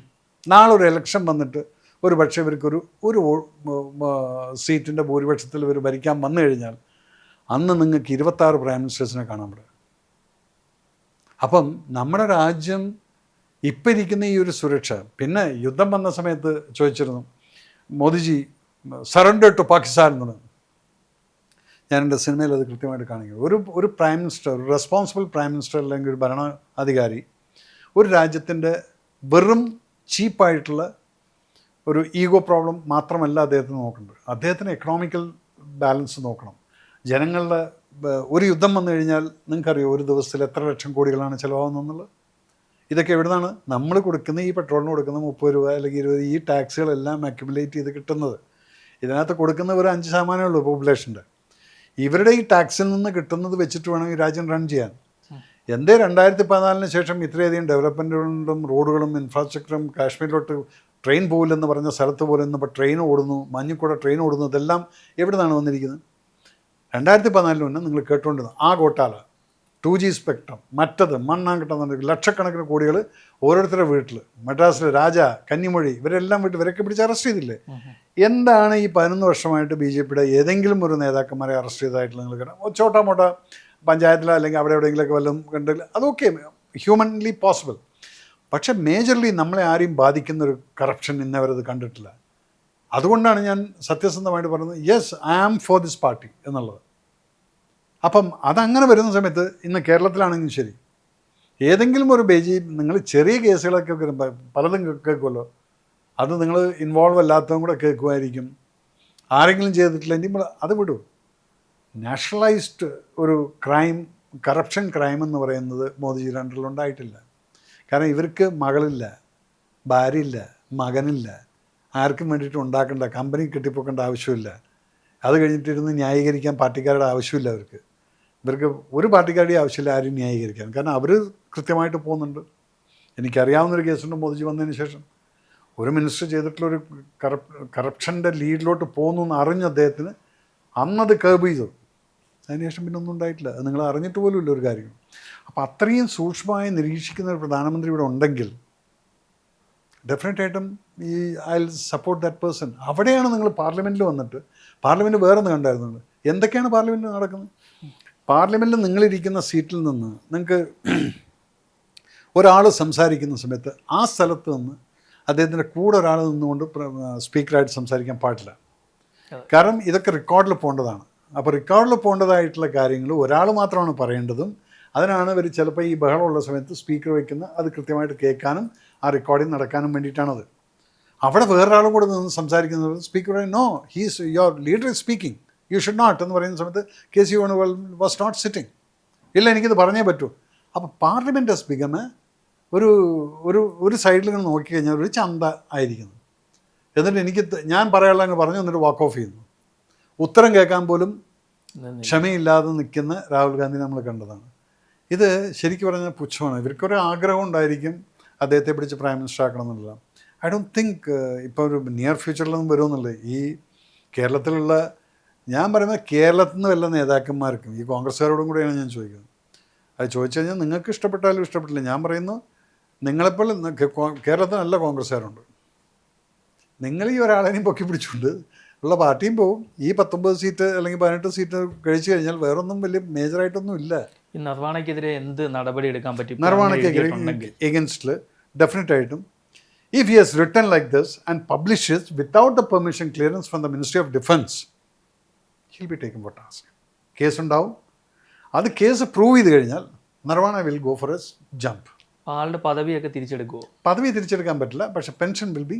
നാളെ ഒരു ഇലക്ഷൻ വന്നിട്ട് ഒരു പക്ഷേ ഇവർക്കൊരു സീറ്റിൻ്റെ ഭൂരിപക്ഷത്തിൽ ഇവർ ഭരിക്കാൻ വന്നു കഴിഞ്ഞാൽ അന്ന് നിങ്ങൾക്ക് 26 പ്രൈം മിനിസ്റ്റേഴ്സിനെ കാണാൻ പറ്റും. അപ്പം നമ്മുടെ രാജ്യം ഇപ്പം ഇരിക്കുന്ന ഈ ഒരു സുരക്ഷ, പിന്നെ യുദ്ധം വന്ന സമയത്ത് ചോദിച്ചിരുന്നു മോദിജി സറണ്ടർ ടു പാകിസ്ഥാൻ എന്ന്. ഞാൻ എൻ്റെ സിനിമയിൽ അത് കൃത്യമായിട്ട് കാണിക്കുന്നു. ഒരു പ്രൈം മിനിസ്റ്റർ, ഒരു റെസ്പോൺസിബിൾ പ്രൈം മിനിസ്റ്റർ അല്ലെങ്കിൽ ഒരു ഭരണാധികാരി ഒരു രാജ്യത്തിൻ്റെ വെറും ചീപ്പായിട്ടുള്ള ഒരു ഈഗോ പ്രോബ്ലം മാത്രമല്ല അദ്ദേഹത്തിന് നോക്കേണ്ടത്. അദ്ദേഹത്തിന് എക്കണോമിക്കൽ ബാലൻസ് നോക്കണം. ജനങ്ങളുടെ ഒരു യുദ്ധം വന്നു കഴിഞ്ഞാൽ നിങ്ങൾക്കറിയോ ഒരു ദിവസത്തിൽ എത്ര ലക്ഷം കോടികളാണ് ചിലവാകുന്നതെന്നുള്ളത്. ഇതൊക്കെ എവിടെ നിന്നാണ് നമ്മൾ കൊടുക്കുന്ന ഈ പെട്രോളിന് കൊടുക്കുന്ന 30 രൂപ അല്ലെങ്കിൽ 20, ഈ ടാക്സുകളെല്ലാം അക്യുമുലേറ്റ് ചെയ്ത് കിട്ടുന്നത്. ഇതിനകത്ത് കൊടുക്കുന്ന ഒരു 5% ഉള്ളൂ പോപ്പുലേഷൻ്റെ. ഇവരുടെ ഈ ടാക്സിൽ നിന്ന് കിട്ടുന്നത് വെച്ചിട്ട് വേണം ഈ രാജ്യം റൺ ചെയ്യാൻ. എന്തേ 2014 ശേഷം ഇത്രയധികം ഡെവലപ്മെൻറ്റുകളും റോഡുകളും ഇൻഫ്രാസ്ട്രക്ചറും കാശ്മീരിലോട്ട് ട്രെയിൻ പോകില്ലെന്ന് പറഞ്ഞ സ്ഥലത്ത് പോലെ ഇപ്പോൾ ട്രെയിൻ ഓടുന്നു, മഞ്ഞിക്കൂടെ ട്രെയിൻ ഓടുന്നു. ഇതെല്ലാം എവിടെ നിന്നാണ് വന്നിരിക്കുന്നത്? 2014 മുന്നേ നിങ്ങൾ കേട്ടുകൊണ്ടിരുന്നു ആ ഗോട്ടാല 2G സ്പെക്ട്രം, മറ്റത് മണ്ണാങ്കട്ടെന്ന് ലക്ഷക്കണക്കിന് കോടികൾ ഓരോരുത്തരുടെ വീട്ടിൽ, മദ്രാസിലെ രാജ, കന്നിമൊഴി, ഇവരെല്ലാം വീട്ടിൽ ഇവരൊക്കെ പിടിച്ച് അറസ്റ്റ് ചെയ്തില്ലേ? എന്താണ് ഈ 11 വർഷമായിട്ട് BJPയുടെ ഏതെങ്കിലും ഒരു നേതാക്കന്മാരെ അറസ്റ്റ് ചെയ്തതായിട്ട് നിങ്ങൾ കാണാം? ചോട്ടാ മോട്ട പഞ്ചായത്തിലോ അല്ലെങ്കിൽ അവിടെ എവിടെയെങ്കിലുമൊക്കെ വല്ലതും കണ്ടെങ്കിൽ അതൊക്കെ ഹ്യൂമൻലി പോസിബിൾ. പക്ഷേ മേജർലി നമ്മളെ ആരെയും ബാധിക്കുന്നൊരു കറപ്ഷൻ ഇന്നവരത് കണ്ടിട്ടില്ല. അതുകൊണ്ടാണ് ഞാൻ സത്യസന്ധമായിട്ട് പറയുന്നത് yes I am for this party എന്നുള്ളത്. അപ്പം അതങ്ങനെ വരുന്ന സമയത്ത് ഇന്ന് കേരളത്തിലാണെങ്കിലും ശരി, ഏതെങ്കിലും ഒരു നിങ്ങൾ ചെറിയ കേസുകളൊക്കെ പലതും കേൾക്കുമല്ലോ, അത് നിങ്ങൾ ഇൻവോൾവ് അല്ലാത്തതും കൂടെ കേൾക്കുമായിരിക്കും. ആരെങ്കിലും ചെയ്തിട്ടില്ലെങ്കിൽ അത് വിടൂ. നാഷണലൈസ്ഡ് ഒരു ക്രൈം, കറപ്ഷൻ ക്രൈം എന്ന് പറയുന്നത് മോദിജിയുടെ അണ്ടറിൽ ഉണ്ടായിട്ടില്ല. കാരണം ഇവർക്ക് മകളില്ല, ഭാര്യയില്ല, മകനില്ല, ആർക്കും വേണ്ടിയിട്ട് ഉണ്ടാക്കേണ്ട, കമ്പനി കെട്ടിപ്പോക്കേണ്ട ആവശ്യമില്ല. അത് കഴിഞ്ഞിട്ടിരുന്ന് ന്യായീകരിക്കാൻ പാർട്ടിക്കാരുടെ ആവശ്യമില്ല ഇവർക്ക് ഒരു പാർട്ടിക്കാരുടെയും ആവശ്യമില്ല ആരും ന്യായീകരിക്കാൻ. കാരണം അവർ കൃത്യമായിട്ട് പോകുന്നുണ്ട്. എനിക്കറിയാവുന്നൊരു കേസുണ്ട് മോദിജി വന്നതിന് ശേഷം. ഒരു മിനിസ്റ്റർ ചെയ്തിട്ടുള്ളൊരു കറപ്ഷൻ്റെ ലീഡിലോട്ട് പോകുന്നു എന്ന് അറിഞ്ഞ അദ്ദേഹത്തിന് അന്നത് കേബ് ചെയ്തു. അതിനുശേഷം പിന്നെ ഒന്നും ഉണ്ടായിട്ടില്ല. അത് നിങ്ങൾ അറിഞ്ഞിട്ട് പോലും ഇല്ല ഒരു കാര്യം. അപ്പോൾ അത്രയും സൂക്ഷ്മമായി നിരീക്ഷിക്കുന്ന ഒരു പ്രധാനമന്ത്രി ഇവിടെ ഉണ്ടെങ്കിൽ ഡെഫിനറ്റായിട്ടും ഈ I will support that person. അവിടെയാണ് നിങ്ങൾ പാർലമെൻറ്റിൽ വന്നിട്ട്, പാർലമെൻറ്റ് വേറൊന്ന് കണ്ടായിരുന്നു. എന്തൊക്കെയാണ് പാർലമെൻറ്റിൽ നടക്കുന്നത്? പാർലമെൻറ്റിൽ നിങ്ങളിരിക്കുന്ന സീറ്റിൽ നിന്ന് നിങ്ങൾക്ക് ഒരാൾ സംസാരിക്കുന്ന സമയത്ത് ആ സ്ഥലത്ത് നിന്ന് അദ്ദേഹത്തിൻ്റെ കൂടെ ഒരാൾ നിന്നുകൊണ്ട് സ്പീക്കറായിട്ട് സംസാരിക്കാൻ പാടില്ല. കാരണം ഇതൊക്കെ റെക്കോർഡിൽ പോകേണ്ടതാണ്. അപ്പോൾ റെക്കോർഡിൽ പോകേണ്ടതായിട്ടുള്ള കാര്യങ്ങൾ ഒരാൾ മാത്രമാണ് പറയേണ്ടതും. അതിനാണ് ഇവർ ചിലപ്പോൾ ഈ ബഹളമുള്ള സമയത്ത് സ്പീക്കർ വയ്ക്കുന്ന, അത് കൃത്യമായിട്ട് കേൾക്കാനും ആ റെക്കോർഡിങ് നടക്കാനും വേണ്ടിയിട്ടാണത്. അവിടെ വേറൊരാളും കൂടെ നിന്ന് സംസാരിക്കുന്നത് speaker no he's your leader is speaking, you should not എന്ന് പറയുന്ന സമയത്ത് KC Venugopal was not sitting. ഇല്ല, എനിക്കിത് പറഞ്ഞേ പറ്റൂ. അപ്പോൾ പാർലമെൻറ്റ് ഹസ് ബിക്കം ഒരു ഒരു ഒരു സൈഡിൽ ഇങ്ങനെ നോക്കിക്കഴിഞ്ഞാൽ ഒരു ചന്ത ആയിരിക്കുന്നു. എന്നിട്ട് ഞാൻ പറയാനുള്ള പറഞ്ഞു എന്നിട്ട് വാക്ക് ഓഫ് ചെയ്യുന്നു. ഉത്തരം കേൾക്കാൻ പോലും ക്ഷമയില്ലാതെ നിൽക്കുന്ന രാഹുൽ ഗാന്ധി നമ്മൾ കണ്ടതാണ്. ഇത് ശരിക്കും പറഞ്ഞാൽ പുച്ഛമാണ്. ഇവർക്കൊരു ആഗ്രഹം ഉണ്ടായിരിക്കും അദ്ദേഹത്തെ പിടിച്ച് പ്രൈം മിനിസ്റ്റർ ആക്കണം എന്നുള്ളത്. ഐ ഡോണ്ട് തിങ്ക് ഇപ്പോൾ ഒരു നിയർ ഫ്യൂച്ചറിലൊന്നും വരുമെന്നുള്ളത്. ഈ കേരളത്തിലുള്ള, ഞാൻ പറയുന്നത് കേരളത്തിൽ നിന്ന് വല്ല നേതാക്കന്മാർക്കും ഈ കോൺഗ്രസ്സുകാരോടും കൂടെയാണ് ഞാൻ ചോദിക്കുന്നത്. അത് ചോദിച്ചു കഴിഞ്ഞാൽ നിങ്ങൾക്ക് ഇഷ്ടപ്പെട്ടാലും ഇഷ്ടപ്പെട്ടില്ല. ഞാൻ പറയുന്നു നിങ്ങളെപ്പോൾ കേരളത്തിൽ നല്ല കോൺഗ്രസ്സുകാരുണ്ട്. നിങ്ങൾ ഈ ഒരാളെയും പൊക്കി പിടിച്ചുകൊണ്ട് ഉള്ള പാർട്ടിയും പോവും. ഈ 19 സീറ്റ് അല്ലെങ്കിൽ 18 സീറ്റ് കഴിച്ചു കഴിഞ്ഞാൽ വേറൊന്നും വലിയ മേജറായിട്ടൊന്നും ഇല്ല. ഈ നർവാണയ്ക്കെതിരെ എന്ത് നടപടി എടുക്കാൻ പറ്റും? നർവാണയ്ക്ക് എഗൻസ്റ്റിൽ ഡെഫിനറ്റായിട്ടും if he has written like this and publishes without the permission clearance from the ministry of defence, he'll be taken for task. Case ഉണ്ടാവും. അത് കേസ് പ്രൂവ് ചെയ്ത് കഴിഞ്ഞാൽ Naravane will go for a jump. ആളുടെ പദവിയൊക്കെ തിരിച്ചെടുക്കുമോ? പദവി തിരിച്ചെടുക്കാൻ പറ്റില്ല, പക്ഷേ പെൻഷൻ വിൽ ബി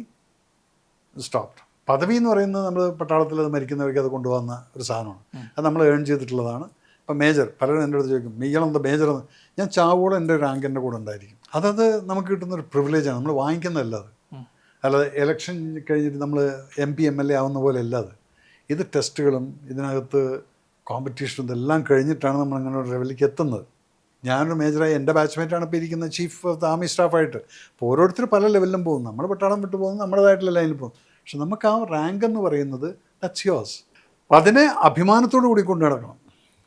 സ്റ്റോപ്ഡ്. പദവി എന്ന് പറയുന്നത് നമ്മൾ പട്ടാളത്തിൽ അത് മരിക്കുന്നവർക്ക് അത് കൊണ്ടുപോകുന്ന ഒരു സാധനമാണ്. അത് നമ്മൾ ഏൺ ചെയ്തിട്ടുള്ളതാണ്. ഇപ്പം മേജർ, പലരും എൻ്റെ അടുത്ത് ചോദിക്കും ഇയാളെന്താ മേജർ എന്ന്. ഞാൻ ചാവോളം എൻ്റെ റാങ്ക് എൻ്റെ കൂടെ ഉണ്ടായിരിക്കും. അതത് നമുക്ക് കിട്ടുന്നൊരു പ്രിവിലേജാണ്, നമ്മൾ വാങ്ങിക്കുന്നതല്ല അത്. അല്ലാതെ ഇലക്ഷൻ കഴിഞ്ഞിട്ട് നമ്മൾ MP MLA ആവുന്ന പോലെ അല്ല അത്. ഇത് ടെസ്റ്റുകളും ഇതിനകത്ത് കോമ്പറ്റീഷൻ ഇതെല്ലാം കഴിഞ്ഞിട്ടാണ് നമ്മൾ അങ്ങനെ ഒരു ലെവലിലേക്ക് എത്തുന്നത്. ഞാനൊരു മേജറായി എൻ്റെ ബാച്ച്മേറ്റാണ് ഇപ്പോൾ ഇരിക്കുന്നത് ചീഫ് ഓഫ് ദ ആർമി സ്റ്റാഫായിട്ട്. അപ്പോൾ ഓരോരുത്തർ പല ലെവലിലും പോകും. നമ്മൾ പട്ടാളം വിട്ടു പോകുന്നു, നമ്മുടേതായിട്ടുള്ള ലൈനിൽ പോകും. പക്ഷെ നമുക്ക് ആ റാങ്ക് എന്ന് പറയുന്നത് ദാറ്റ്സ് യോസ്. അപ്പം അതിനെ അഭിമാനത്തോടു കൂടി കൊണ്ടു നടക്കണം.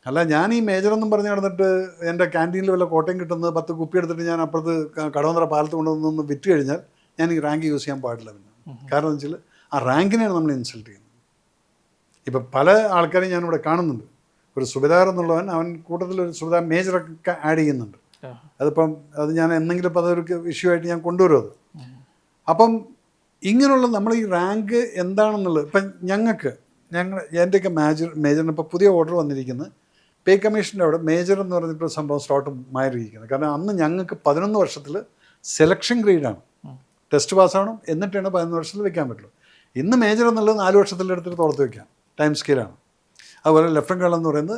അല്ല ഞാൻ ഈ മേജറെന്നും പറഞ്ഞ് നടന്നിട്ട് എൻ്റെ ക്യാൻറ്റീനിൽ വല്ല കോട്ടയം കിട്ടുന്നത് 10 കുപ്പി എടുത്തിട്ട് ഞാൻ അപ്പുറത്ത് കടവന്തറ പാലത്ത് കൊണ്ടുവന്നൊന്ന് വിറ്റ് കഴിഞ്ഞാൽ ഞാൻ ഈ റാങ്ക് യൂസ് ചെയ്യാൻ പാടില്ല. പിന്നെ കാരണം എന്ന് വെച്ചാൽ ആ റാങ്കിനെയാണ് നമ്മൾ ഇൻസൾട്ട് ചെയ്യുന്നത്. ഇപ്പം പല ആൾക്കാരെയും ഞാനിവിടെ കാണുന്നുണ്ട്. ഒരു സുബേദാർ എന്നുള്ളവൻ അവൻ കൂട്ടത്തിലൊരു സുബേദാർ മേജറൊക്കെ ആഡ് ചെയ്യുന്നുണ്ട്. അതിപ്പം അത് ഞാൻ എന്തെങ്കിലും ഇപ്പം അതൊരു ഇഷ്യൂ ആയിട്ട് ഞാൻ കൊണ്ടുവരും അത്. അപ്പം ഇങ്ങനെയുള്ള നമ്മൾ ഈ റാങ്ക് എന്താണെന്നുള്ളത് ഇപ്പം എൻ്റെയൊക്കെ മേജറിന് ഇപ്പോൾ പുതിയ ഓർഡർ വന്നിരിക്കുന്നത് പേ കമ്മീഷൻ്റെ അവിടെ മേജർ എന്ന് പറഞ്ഞിട്ട് സംഭവം സ്ലോട്ട് മാറിയിരിക്കുന്നത്. കാരണം അന്ന് ഞങ്ങൾക്ക് 11 വർഷത്തിൽ സെലക്ഷൻ ഗ്രേഡാണ്. ടെസ്റ്റ് പാസ്സാവണം, എന്നിട്ടാണ് 11 വർഷത്തിൽ വെക്കാൻ പറ്റുള്ളൂ. ഇന്ന് മേജർ എന്നുള്ളത് 4 വർഷത്തിലെടുത്തിട്ട് തുറത്ത് വെക്കാം, ടൈം സ്കെയിലാണ്. അതുപോലെ ലെഫ്റ്റനൻ്റ് കേണൽ എന്ന് പറയുന്നത്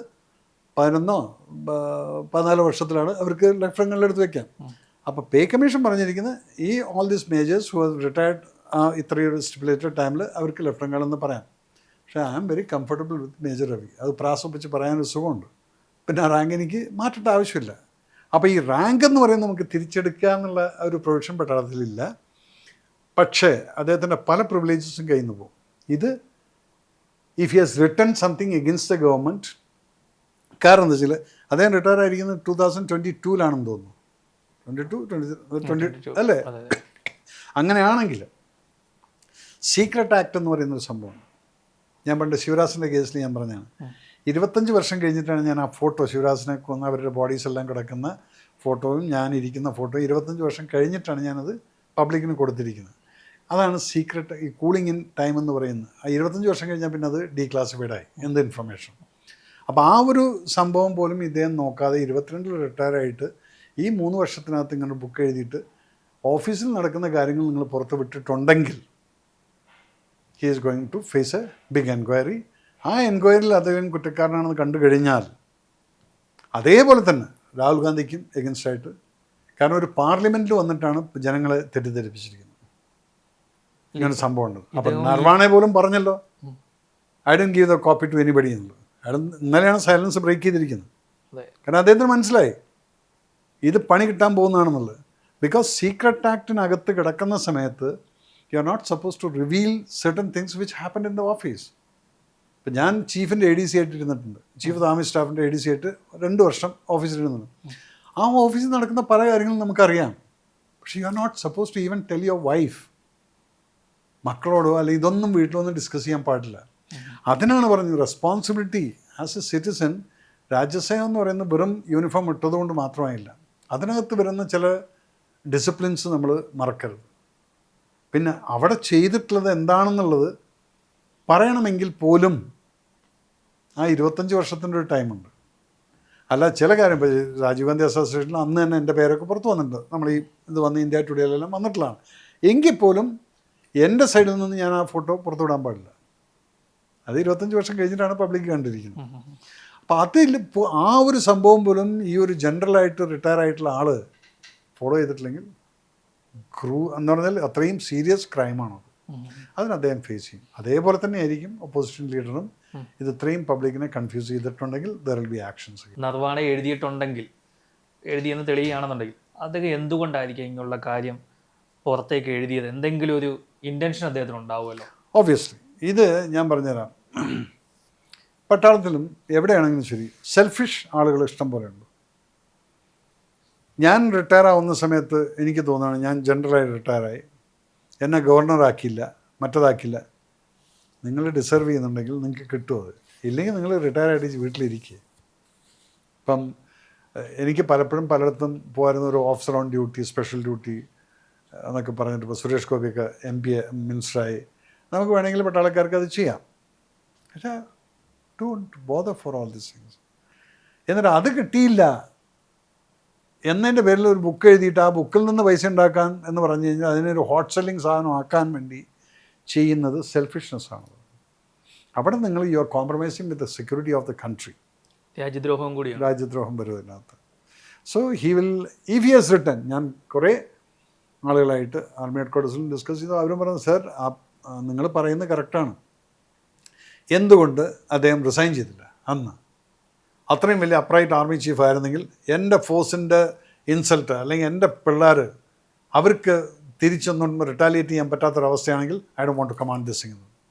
11-14 വർഷത്തിലാണ് അവർക്ക് ലെഫ്റ്റനൻ്റ് കേണൽ എടുത്ത് വെക്കാം. അപ്പോൾ പേ കമ്മീഷൻ പറഞ്ഞിരിക്കുന്നത് ഈ all these majors who have retired ഇത്രയൊരു സ്റ്റിപ്പുലേറ്റഡ് ടൈമിൽ അവർക്ക് ലെഫ്റ്റനൻ്റ് കേണൽ എന്ന് പറയാം. പക്ഷേ I am very comfortable with major Ravi. അത് പ്രാസൊപ്പിച്ച് പറയാനൊരു സുഖമുണ്ട്. പിന്നെ ആ റാങ്ക് എനിക്ക് മാറ്റേണ്ട ആവശ്യമില്ല. അപ്പോൾ ഈ റാങ്ക് എന്ന് പറയുന്നത് നമുക്ക് തിരിച്ചെടുക്കുക എന്നുള്ള ഒരു പ്രൊവിഷൻ പട്ടാളത്തിലില്ല. പക്ഷേ അദ്ദേഹത്തിൻ്റെ പല പ്രിവിലേജസും കയ്യിൽ നിന്ന് പോകും. ഇത് if he has written something against the government, കാരണം എന്താ വെച്ചാൽ അദ്ദേഹം റിട്ടയർ ആയിരിക്കുന്നത് 2022 തോന്നുന്നു. 22 അല്ലേ? അങ്ങനെയാണെങ്കിൽ സീക്രട്ട് ആക്ട് എന്ന് പറയുന്നൊരു സംഭവമാണ്. ഞാൻ പണ്ട് ശിവരാസിൻ്റെ കേസിൽ ഞാൻ പറഞ്ഞതാണ്. 25 വർഷം കഴിഞ്ഞിട്ടാണ് ഞാൻ ആ ഫോട്ടോ, ശിവരാസിനെ കൊന്ന് അവരുടെ ബോഡീസ് എല്ലാം കിടക്കുന്ന ഫോട്ടോയും ഞാൻ ഇരിക്കുന്ന ഫോട്ടോയും 25 വർഷം കഴിഞ്ഞിട്ടാണ് ഞാനത് പബ്ലിക്കിന് കൊടുത്തിരിക്കുന്നത്. അതാണ് സീക്രട്ട് ഈ കൂളിംഗ് ഇൻ ടൈം എന്ന് പറയുന്നത്. ആ 25 വർഷം കഴിഞ്ഞാൽ പിന്നെ അത് ഡീക്ലാസിഫൈഡായി എന്ത് ഇൻഫർമേഷൻ. അപ്പോൾ ആ ഒരു സംഭവം പോലും ഇദ്ദേഹം നോക്കാതെ 22-ൽ റിട്ടയർ ആയിട്ട് ഈ 3 വർഷത്തിനകത്ത് ഇങ്ങനെ ബുക്ക് എഴുതിയിട്ട് ഓഫീസിൽ നടക്കുന്ന കാര്യങ്ങൾ നിങ്ങൾ പുറത്ത് വിട്ടിട്ടുണ്ടെങ്കിൽ he is going to face a big enquiry. ആ എൻക്വയറിയിൽ അദ്ദേഹം കുറ്റക്കാരനാണെന്ന് കണ്ടു കഴിഞ്ഞാൽ അതേപോലെ തന്നെ രാഹുൽ ഗാന്ധിക്കും എഗൻസ്റ്റായിട്ട്, കാരണം ഒരു പാർലമെൻറ്റിൽ വന്നിട്ടാണ് ജനങ്ങളെ തെറ്റിദ്ധരിപ്പിച്ചിരിക്കുന്നത്. ഇങ്ങനെ സംഭവം ഉണ്ട്. അപ്പം നർവാണെ പോലും പറഞ്ഞല്ലോ I don't give the copy to anybody എന്നുള്ളത്. അയാൾ ഇന്നലെയാണ് സൈലൻസ് ബ്രേക്ക് ചെയ്തിരിക്കുന്നത്. കാരണം അദ്ദേഹത്തിന് മനസ്സിലായി ഇത് പണി കിട്ടാൻ പോകുന്നതാണെന്നുള്ളത്. ബിക്കോസ് സീക്രട്ട് ആക്ടിനകത്ത് കിടക്കുന്ന സമയത്ത് you are not suppose to reveal certain things which happen in the office. ഇപ്പം ഞാൻ ചീഫിൻ്റെ ADC ആയിട്ട് ഇരുന്നിട്ടുണ്ട്. ചീഫ് ഓഫ് ദ ആർമി സ്റ്റാഫിൻ്റെ ADC ആയിട്ട് 2 വർഷം ഓഫീസിലിരുന്നുണ്ട്. ആ ഓഫീസിൽ നടക്കുന്ന പല കാര്യങ്ങളും നമുക്കറിയാം. പക്ഷേ you are not suppose to even tell your wife, മക്കളോടോ അല്ലെങ്കിൽ ഇതൊന്നും വീട്ടിലൊന്നും ഡിസ്കസ് ചെയ്യാൻ പാടില്ല. അതിനാണ് പറഞ്ഞത് റെസ്പോൺസിബിലിറ്റി ആസ് എ സിറ്റിസൺ. രാജ്യസേന എന്ന് പറയുന്നത് വെറും യൂണിഫോം ഇട്ടതുകൊണ്ട് മാത്രമായില്ല, അതിനകത്ത് വരുന്ന ചില ഡിസിപ്ലിൻസ് നമ്മൾ മറക്കരുത്. പിന്നെ അവിടെ ചെയ്തിട്ടുള്ളത് എന്താണെന്നുള്ളത് പറയണമെങ്കിൽ പോലും ആ 25 വർഷത്തിൻ്റെ ഒരു ടൈമുണ്ട്. അല്ല ചില കാര്യം ഇപ്പോൾ രാജീവ് ഗാന്ധി അസോസിയേഷനിൽ അന്ന് തന്നെ എൻ്റെ പേരൊക്കെ പുറത്ത് വന്നിട്ടുണ്ട്. നമ്മൾ ഈ ഇത് വന്ന് ഇന്ത്യ ടുഡേയിലെല്ലാം വന്നിട്ടുള്ളതാണ്. എങ്കിൽ പോലും എൻ്റെ സൈഡിൽ നിന്ന് ഞാൻ ആ ഫോട്ടോ പുറത്തു വിടാൻ പാടില്ല. അത് 25 വർഷം കഴിഞ്ഞിട്ടാണ് പബ്ലിക് കണ്ടിരിക്കുന്നത്. അപ്പോൾ അതിൽ ആ ഒരു സംഭവം പോലും ഈ ഒരു ജനറലായിട്ട് റിട്ടയർ ആയിട്ടുള്ള ആൾ ഫോളോ ചെയ്തിട്ടില്ലെങ്കിൽ എന്ന് പറഞ്ഞാൽ അത്രയും സീരിയസ് ക്രൈമാണത്. അതിന് അദ്ദേഹം ഫേസ് ചെയ്യും. അതേപോലെ തന്നെ ആയിരിക്കും ഒപ്പോസിഷൻ ലീഡറും. ഇത് ഇത്രയും പബ്ലിക്കിനെ കൺഫ്യൂസ് ചെയ്തിട്ടുണ്ടെങ്കിൽ there will be actions. Naravane എഴുതിയെന്ന് തെളിയുകയാണെന്നുണ്ടെങ്കിൽ അദ്ദേഹം എന്തുകൊണ്ടായിരിക്കും ഇങ്ങനെയുള്ള കാര്യം പുറത്തേക്ക് എഴുതിയത്? എന്തെങ്കിലും ഒരു ഇൻറ്റൻഷൻ അദ്ദേഹത്തിന് ഉണ്ടാവുമല്ലോ. ഓബ്വിയസ്ലി ഇത് ഞാൻ പറഞ്ഞുതരാം. പട്ടാളത്തിലും എവിടെയാണെങ്കിലും ശരി സെൽഫിഷ് ആളുകൾ ഇഷ്ടം പോലെ ഉണ്ട്. ഞാൻ റിട്ടയർ ആവുന്ന സമയത്ത് എനിക്ക് തോന്നുകയാണ് ഞാൻ ജനറലായി റിട്ടയറായി, എന്നെ ഗവർണറാക്കിയില്ല, മറ്റേതാക്കില്ല. നിങ്ങൾ ഡിസർവ് ചെയ്യുന്നുണ്ടെങ്കിൽ നിങ്ങൾക്ക് കിട്ടും. അത് ഇല്ലെങ്കിൽ നിങ്ങൾ റിട്ടയർ ആയിട്ട് വീട്ടിലിരിക്കുക. ഇപ്പം എനിക്ക് പലപ്പോഴും പലയിടത്തും പോകാറുന്ന ഒരു officer on duty, special duty എന്നൊക്കെ പറഞ്ഞിട്ട് ഇപ്പോൾ സുരേഷ് ഗോപിയൊക്കെ MP മിനിസ്റ്ററായി. നമുക്ക് വേണമെങ്കിൽ പട്ടാളക്കാർക്ക് അത് ചെയ്യാം. പക്ഷേ don't bother for all these things. എന്നിട്ട് അത് കിട്ടിയില്ല എന്നതിൻ്റെ പേരിൽ ഒരു ബുക്ക് എഴുതിയിട്ട് ആ ബുക്കിൽ നിന്ന് പൈസ ഉണ്ടാക്കാൻ എന്ന് പറഞ്ഞു കഴിഞ്ഞാൽ അതിനൊരു ഹോട്ട് സെല്ലിങ് സാധനം ആക്കാൻ വേണ്ടി ചെയ്യുന്നത് സെൽഫിഷ്നെസ്സാണ്. അവിടെ നിങ്ങൾ you are compromising with the security of the country. രാജ്യദ്രോഹം കൂടിയാണ്. രാജ്യദ്രോഹം വരും അതിനകത്ത്. So he will if he has written. ഞാൻ കുറേ ആളുകളായിട്ട് ആർമി ഹെഡ് ക്വാർട്ടേഴ്സിൽ ഡിസ്കസ് ചെയ്തു. അവരും പറഞ്ഞു സർ നിങ്ങൾ പറയുന്നത് കറക്റ്റാണ്, എന്തുകൊണ്ട് അദ്ദേഹം റിസൈൻ ചെയ്തില്ല അന്ന്? അത്രയും വലിയ അപ്രൈറ്റ് ആർമി ചീഫ് ആയിരുന്നെങ്കിൽ എൻ്റെ ഫോഴ്സിൻ്റെ ഇൻസൾട്ട് അല്ലെങ്കിൽ എൻ്റെ പിള്ളേർ അവർക്ക് തിരിച്ചൊന്നും റിട്ടാലിയേറ്റ് ചെയ്യാൻ പറ്റാത്തൊരവസ്ഥയാണെങ്കിൽ I don't want to command this thing.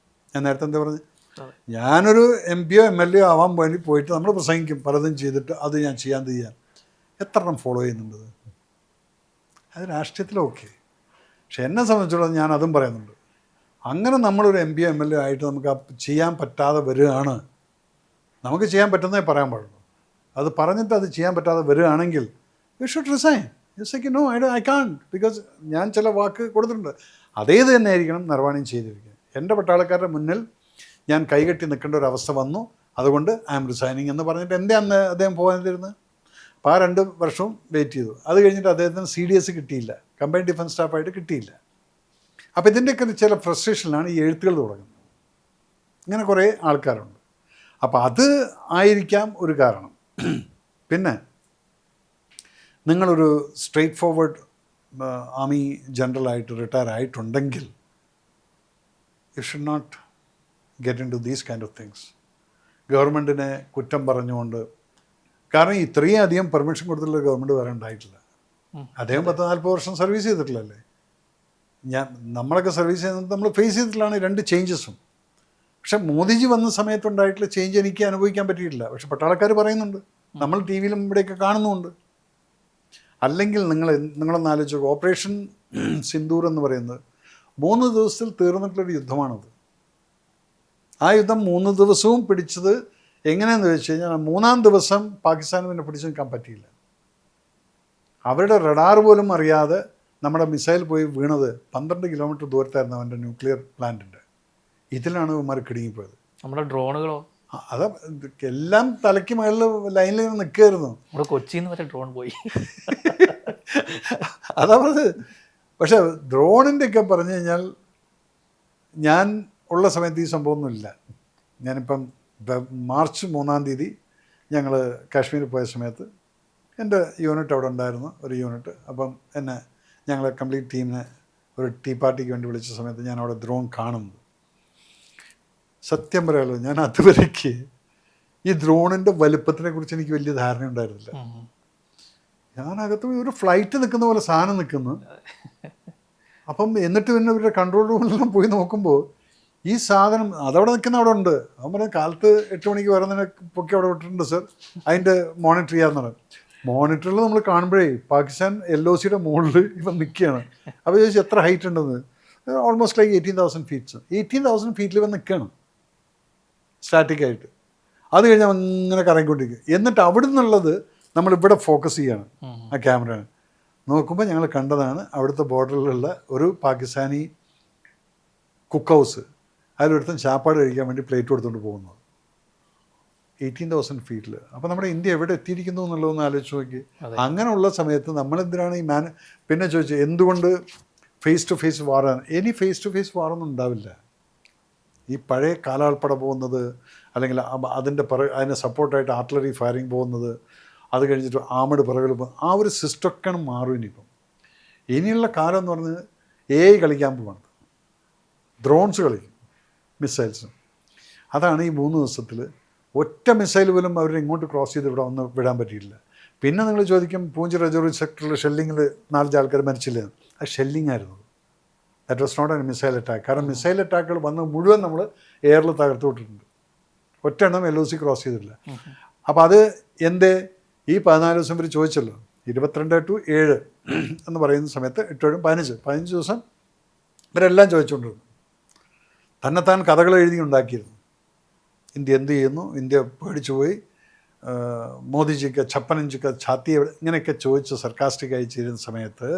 ഞാൻ നേരത്തെ എന്താ പറഞ്ഞു, ഞാനൊരു എം പിയോ എം എൽ എ ആവാൻ വേണ്ടി പോയിട്ട് നമ്മൾ പ്രസംഗിക്കും, പലതും ചെയ്തിട്ട് അത് ഞാൻ ചെയ്യാൻ എത്ര എണ്ണം ഫോളോ ചെയ്യുന്നുണ്ട്? അത് രാഷ്ട്രീയത്തിലൊക്കെ. പക്ഷെ എന്നെ സംബന്ധിച്ചിടത്തോളം ഞാൻ അതും പറയുന്നുണ്ട്, അങ്ങനെ നമ്മളൊരു എം പിയോ എം എൽ എ ആയിട്ട് നമുക്ക് ചെയ്യാൻ പറ്റാതെ വരികയാണ്, നമുക്ക് ചെയ്യാൻ പറ്റുന്നതേ പറയാൻ പാടുള്ളൂ. അത് പറഞ്ഞിട്ട് അത് ചെയ്യാൻ പറ്റാതെ വരികയാണെങ്കിൽ we should resign. Yes no I can't, because ഞാൻ ചില വാക്ക് കൊടുത്തിട്ടുണ്ട്. അതേത് തന്നെ ആയിരിക്കണം നർവാണയും ചെയ്തിരിക്കുക. എൻ്റെ പട്ടാളക്കാരുടെ മുന്നിൽ ഞാൻ കൈകെട്ടി നിൽക്കേണ്ട ഒരു അവസ്ഥ വന്നു, അതുകൊണ്ട് ഐ ആം റിസൈനിങ് എന്ന് പറഞ്ഞിട്ട് എൻ്റെ അന്ന് അദ്ദേഹം പോകാനിരുന്നത്. അപ്പോൾ ആ 2 വർഷവും വെയിറ്റ് ചെയ്തു. അത് കഴിഞ്ഞിട്ട് അദ്ദേഹത്തിന് CDS കിട്ടിയില്ല, കമ്പൈൻഡ് ഡിഫൻസ് സ്റ്റാഫായിട്ട് കിട്ടിയില്ല. അപ്പോൾ ഇതിൻ്റെയൊക്കെ ചില ഫ്രസ്ട്രേഷനിലാണ് ഈ എഴുത്തുകൾ തുടങ്ങുന്നത്. ഇങ്ങനെ കുറേ ആൾക്കാരുണ്ട്. അപ്പോൾ അത് ആയിരിക്കാം ഒരു കാരണം. പിന്നെ നിങ്ങളൊരു സ്ട്രെയിറ്റ് ഫോർവേഡ് ആർമി ജനറലായിട്ട് റിട്ടയർ ആയിട്ടുണ്ടെങ്കിൽ you should not get into these kind of things. ഗവൺമെൻറ്റിനെ കുറ്റം പറഞ്ഞുകൊണ്ട്, കാരണം ഇത്രയും അധികം പെർമിഷൻ കൊടുത്തിട്ടുള്ള ഗവൺമെൻറ് വരെ ഉണ്ടായിട്ടില്ല. അദ്ദേഹം 10-40 വർഷം സർവീസ് ചെയ്തിട്ടില്ലല്ലേ. നമ്മളൊക്കെ സർവീസ് ചെയ്യുന്നത് നമ്മൾ ഫേസ് ചെയ്തിട്ടുള്ളതാണ് 2 ചേഞ്ചസും. പക്ഷെ മോദിജി വന്ന സമയത്തുണ്ടായിട്ടുള്ള ചേഞ്ച് എനിക്ക് അനുഭവിക്കാൻ പറ്റിയിട്ടില്ല. പക്ഷെ പട്ടാളക്കാർ പറയുന്നുണ്ട്, നമ്മൾ ടി വിയിലും ഇവിടെയൊക്കെ കാണുന്നുമുണ്ട്. അല്ലെങ്കിൽ നിങ്ങളൊന്ന് ആലോചിച്ചു, ഓപ്പറേഷൻ സിന്ദൂർ എന്ന് പറയുന്നത് 3 ദിവസത്തിൽ തീർന്നിട്ടുള്ളൊരു യുദ്ധമാണത്. ആ യുദ്ധം 3 ദിവസവും പിടിച്ചത് എങ്ങനെയാണെന്ന് വെച്ച് കഴിഞ്ഞാൽ 3-ാം ദിവസം പാകിസ്ഥാന് പിന്നെ പിടിച്ചു നിൽക്കാൻ പറ്റിയില്ല. അവരുടെ റഡാർ പോലും അറിയാതെ നമ്മുടെ മിസൈൽ പോയി വീണത് 12 കിലോമീറ്റർ ദൂരത്തായിരുന്നു അവൻ്റെ ന്യൂക്ലിയർ പ്ലാന്റിൻ്റെ. ഇതിലാണ് ഇവന്മാർ കിടുങ്ങിപ്പോയത്. നമ്മുടെ ഡ്രോണുകളോ അതാ എല്ലാം തലയ്ക്ക് മുകളിൽ ലൈനിൽ ഇങ്ങനെ നിൽക്കുകയായിരുന്നു. നമ്മുടെ കൊച്ചിയിൽ നിന്ന് വരെ ഡ്രോൺ പോയി. അതാ പറഞ്ഞത്. പക്ഷെ ഡ്രോണിൻ്റെയൊക്കെ പറഞ്ഞു കഴിഞ്ഞാൽ ഞാൻ ഉള്ള സമയത്ത് ഈ സംഭവമൊന്നുമില്ല. ഞാനിപ്പം മാർച്ച് 3-ാം തീയതി ഞങ്ങൾ കാശ്മീരിൽ പോയ സമയത്ത് എൻ്റെ യൂണിറ്റ് അവിടെ ഉണ്ടായിരുന്നു, ഒരു യൂണിറ്റ്. അപ്പം ഞങ്ങൾ കംപ്ലീറ്റ് ടീമിനെ ഒരു ടീ പാർട്ടിക്ക് വേണ്ടി വിളിച്ച സമയത്ത് ഞാൻ അവിടെ ഡ്രോൺ കാണുന്നത്. സത്യം പറയാമല്ലോ, ഞാൻ അതുവരേക്ക് ഈ ഡ്രോണിൻ്റെ വലുപ്പത്തിനെ കുറിച്ച് എനിക്ക് വലിയ ധാരണ ഉണ്ടായിരുന്നില്ല. ഞാനകത്ത് ഒരു ഫ്ലൈറ്റ് നിൽക്കുന്ന പോലെ സാധനം നിൽക്കുന്നു. അപ്പം എന്നിട്ട് പിന്നെ ഇവരുടെ കൺട്രോൾ റൂമിലെല്ലാം പോയി നോക്കുമ്പോൾ ഈ സാധനം അതവിടെ നിൽക്കുന്ന അവിടെ ഉണ്ട്. അവൻ പറഞ്ഞ കാലത്ത് 8 മണിക്ക് വരുന്നതിനെ പൊക്കി അവിടെ വിട്ടിട്ടുണ്ട് സർ, അതിൻ്റെ മോണിറ്റർ ചെയ്യാമെന്ന് പറഞ്ഞു. മോണിറ്ററിൽ നമ്മൾ കാണുമ്പോഴേ പാകിസ്ഥാൻ LOCയുടെ മുകളിൽ ഇവൻ നിൽക്കുകയാണ്. അപ്പോൾ ചോദിച്ചു എത്ര ഹൈറ്റ് ഉണ്ടെന്ന്. Almost like 18,000 feats. 18,000 ഫീറ്റിൽ ഇവൻ നിൽക്കുകയാണ് സ്റ്റാറ്റിക്കായിട്ട്. അത് കഴിഞ്ഞ് അങ്ങനെ കറങ്ങിക്കൊണ്ടിരിക്കുക. എന്നിട്ട് അവിടെ നിന്നുള്ളത് നമ്മളിവിടെ ഫോക്കസ് ചെയ്യാണ് ആ ക്യാമറ. നോക്കുമ്പോൾ ഞങ്ങൾ കണ്ടതാണ് അവിടുത്തെ ബോർഡറിലുള്ള ഒരു പാകിസ്ഥാനി കുക്ക് ഹൗസ്. അതിലൊരുത്തൻ ചാപ്പാട് കഴിക്കാൻ വേണ്ടി പ്ലേറ്റ് കൊടുത്തുകൊണ്ട് പോകുന്നത് 18,000 ഫീറ്റിൽ. അപ്പോൾ നമ്മുടെ ഇന്ത്യ എവിടെ എത്തിയിരിക്കുന്നു എന്നുള്ളതൊന്ന് ആലോചിച്ച് നോക്കി. അങ്ങനെയുള്ള സമയത്ത് നമ്മളെന്തിനാണ് പിന്നെ ചോദിച്ചു എന്തുകൊണ്ട് ഫേസ് ടു ഫേസ് വാറാണ്? ഇനി ഫേസ് ടു ഫേസ് വാറൊന്നും ഉണ്ടാവില്ല. ഈ പഴയ കാലാൾപ്പട പോകുന്നത്, അല്ലെങ്കിൽ അതിന് സപ്പോർട്ടായിട്ട് ആർട്ടിലറി ഫയറിങ് പോകുന്നത്, അത് കഴിഞ്ഞിട്ട് ആമഡ് പിറകിൽ പോകുന്നത്, ആ ഒരു സിസ്റ്റമൊക്കെയാണ് മാറും ഇനിയിപ്പം. ഇനിയുള്ള കാലം എന്ന് പറഞ്ഞത് AI കളിക്കാൻ പോവാണ്. ഡ്രോൺസ് കളിക്കും, മിസൈൽസും. അതാണ് ഈ 3 ദിവസത്തിൽ ഒറ്റ മിസൈൽ പോലും അവർ ഇങ്ങോട്ട് ക്രോസ് ചെയ്ത് ഇവിടെ ഒന്ന് വിടാൻ പറ്റിയില്ല. പിന്നെ നിങ്ങൾ ചോദിക്കും പൂഞ്ച് രജോറി സെക്ടറിൽ ഷെല്ലിങ്ങിൽ 4 ആൾക്കാർ മരിച്ചില്ല. അത് ഷെല്ലിംഗ് ആയിരുന്നു. That was not a missile attack. കാരണം മിസൈൽ അറ്റാക്കുകൾ വന്ന് മുഴുവൻ നമ്മൾ എയറിൽ തകർത്ത് വിട്ടിട്ടുണ്ട്. ഒറ്റ എണ്ണം LOC ക്രോസ് ചെയ്തിട്ടില്ല. അപ്പോൾ അത് എൻ്റെ ഈ 14 ദിവസം ഇവർ ചോദിച്ചല്ലോ, 22 to 7 എന്ന് പറയുന്ന സമയത്ത് 8 15 ദിവസം ഇവരെല്ലാം ചോദിച്ചുകൊണ്ടിരുന്നു. തന്നെത്താൻ കഥകൾ എഴുതി ഉണ്ടാക്കിയിരുന്നു. ഇന്ത്യ എന്ത് ചെയ്യുന്നു, ഇന്ത്യ പേടിച്ചു പോയി, മോദിജിക്ക് 56 ഇഞ്ച് ഛാത്തി ഇങ്ങനെയൊക്കെ ചോദിച്ച് സർക്കാസ്റ്റിക്കായി ചെയ്യുന്ന സമയത്ത്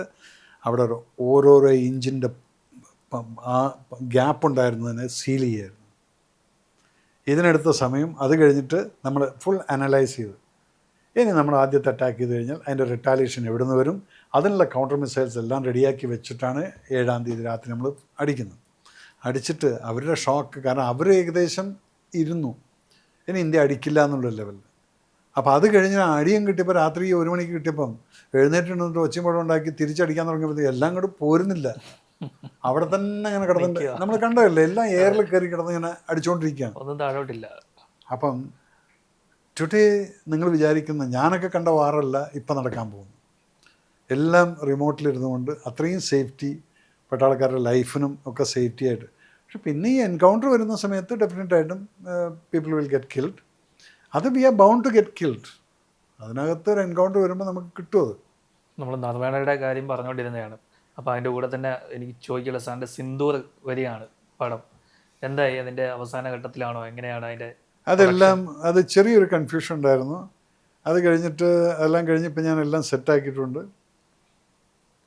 അവിടെ ഓരോരോ ഇഞ്ചിൻ്റെ ആ ഗ്യാപ്പ് ഉണ്ടായിരുന്നതിനെ സീൽ ചെയ്യായിരുന്നു. ഇതിനെടുത്ത സമയം. അത് കഴിഞ്ഞിട്ട് നമ്മൾ ഫുൾ അനലൈസ് ചെയ്തു. ഇനി നമ്മൾ ആദ്യത്തെ അറ്റാക്ക് ചെയ്ത് കഴിഞ്ഞാൽ അതിൻ്റെ റിട്ടാലിയേഷൻ എവിടെ നിന്ന് വരും, അതിനുള്ള കൗണ്ടർ മിസൈൽസ് എല്ലാം റെഡിയാക്കി വെച്ചിട്ടാണ് 7-ാം തീയതി രാത്രി നമ്മൾ അടിക്കുന്നത്. അടിച്ചിട്ട് അവരുടെ ഷോക്ക്, കാരണം അവർ ഏകദേശം ഇരുന്നു ഇനി ഇന്ത്യ അടിക്കില്ല എന്നുള്ള ലെവലിൽ. അപ്പോൾ അത് കഴിഞ്ഞ് അടിയും കിട്ടിയപ്പോൾ രാത്രി 1 മണിക്ക് കിട്ടിയപ്പം എഴുന്നേറ്റ് ഒച്ചമ്പഴം ഉണ്ടാക്കി തിരിച്ചടിക്കാൻ തുടങ്ങിയപ്പോൾ എല്ലാം കൂടെ പോരുന്നില്ല. അവിടെ തന്നെ ഇങ്ങനെ കിടന്നിട്ട് നമ്മൾ കണ്ടതല്ലേ, എല്ലാം എയറിൽ കയറി കിടന്ന് ഇങ്ങനെ അടിച്ചുകൊണ്ടിരിക്കുകയാണ്. ഒന്നും താഴോട്ടില്ല. അപ്പം ടുഡേ നിങ്ങൾ വിചാരിക്കുന്ന ഞാനൊക്കെ കണ്ട വാറല്ല ഇപ്പം നടക്കാൻ പോകുന്നു. എല്ലാം റിമോട്ടിലിരുന്നു കൊണ്ട് അത്രയും സേഫ്റ്റി, പട്ടാളക്കാരുടെ ലൈഫിനും ഒക്കെ സേഫ്റ്റി ആയിട്ട്. പക്ഷെ പിന്നെ ഈ എൻകൗണ്ടർ വരുന്ന സമയത്ത് ഡെഫിനറ്റായിട്ടും പീപ്പിൾ വിൽ ഗെറ്റ് കിൽഡ്. അത് we are bound to get killed. അതിനകത്ത് ഒരു എൻകൗണ്ടർ വരുമ്പോൾ നമുക്ക് കിട്ടും. അത് നമ്മൾ നർവാണയുടെ കാര്യം പറഞ്ഞുകൊണ്ടിരുന്നതാണ്. അപ്പോൾ അതിൻ്റെ കൂടെ തന്നെ എനിക്ക് ചോദിക്കാനുള്ള സാറിൻ്റെ സിന്ദൂർ വരികയാണ് പടം. എന്തായി അതിൻ്റെ അവസാന ഘട്ടത്തിലാണോ, എങ്ങനെയാണ് അതിൻ്റെ? അതെല്ലാം അത് ചെറിയൊരു കൺഫ്യൂഷൻ ഉണ്ടായിരുന്നു. അത് കഴിഞ്ഞിട്ട് എല്ലാം കഴിഞ്ഞിപ്പോൾ ഞാൻ എല്ലാം സെറ്റാക്കിയിട്ടുണ്ട്.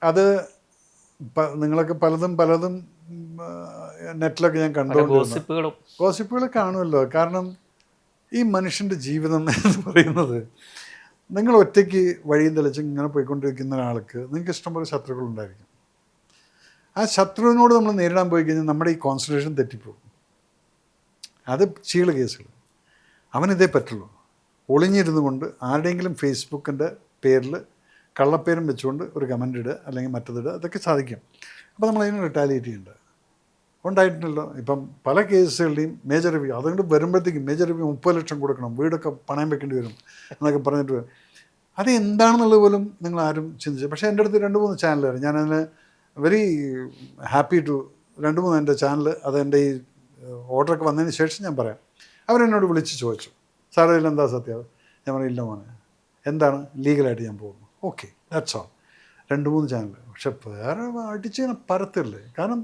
അത് നിങ്ങളൊക്കെ പലതും നെറ്റിലൊക്കെ ഞാൻ കണ്ടുകൊണ്ടിരുന്നു. ഗോസിപ്പുകൾ കാണുമല്ലോ. കാരണം ഈ മനുഷ്യൻ്റെ ജീവിതം എന്ന് പറയുന്നത്, നിങ്ങൾ ഒറ്റയ്ക്ക് വഴിയും തെളിച്ച് ഇങ്ങനെ പോയിക്കൊണ്ടിരിക്കുന്ന ഒരാൾക്ക് നിങ്ങൾക്ക് ഇഷ്ടംപോലെ ശത്രുക്കളുണ്ടായിരിക്കും. ആ ശത്രുവിനോട് നമ്മൾ നേരിടാൻ പോയി കഴിഞ്ഞാൽ നമ്മുടെ ഈ കോൺസെൻട്രേഷൻ തെറ്റിപ്പോകും. അത് ചീള് കേസുകൾ. അവനിതേ പറ്റുള്ളൂ. ഒളിഞ്ഞിരുന്നു കൊണ്ട് ആരുടെയെങ്കിലും ഫേസ്ബുക്കിൻ്റെ പേരിൽ കള്ളപ്പേരും വെച്ചുകൊണ്ട് ഒരു കമൻ്റ് ഇടുക, അല്ലെങ്കിൽ മറ്റതിടുക, അതൊക്കെ സാധിക്കും. അപ്പോൾ നമ്മളതിനെ റിട്ടാലിയേറ്റ് ചെയ്യേണ്ടത് ഉണ്ടായിട്ടുണ്ടല്ലോ. ഇപ്പം പല കേസുകളുടെയും മേജർ റിവ്യൂ, അതുകൊണ്ട് വരുമ്പോഴത്തേക്കും മേജർ റിവ്യൂ 30 ലക്ഷം കൊടുക്കണം, വീടൊക്കെ പണയം വെക്കേണ്ടി വരും എന്നൊക്കെ പറഞ്ഞിട്ട് അത് എന്താണെന്നുള്ളത് പോലും നിങ്ങൾ ആരും ചിന്തിച്ചു. പക്ഷേ എൻ്റെ അടുത്ത് 2-3 ചാനലുകൾ, ഞാനതിന് വെരി ഹാപ്പി ടു 2-3 എൻ്റെ ചാനൽ, അത് എൻ്റെ ഈ ഓർഡറൊക്കെ വന്നതിന് ശേഷം ഞാൻ പറയാം. അവരെന്നോട് വിളിച്ച് ചോദിച്ചു, സാറേ ഇതിലെന്താ സത്യം? ഞാൻ പറയില്ല മോനെ, എന്താണ് ലീഗലായിട്ട് ഞാൻ പോകുന്നു. Okay, that's all. 2-3 ചാനൽ. പക്ഷെ വേറെ അടിച്ച് പരത്തില്ലേ. കാരണം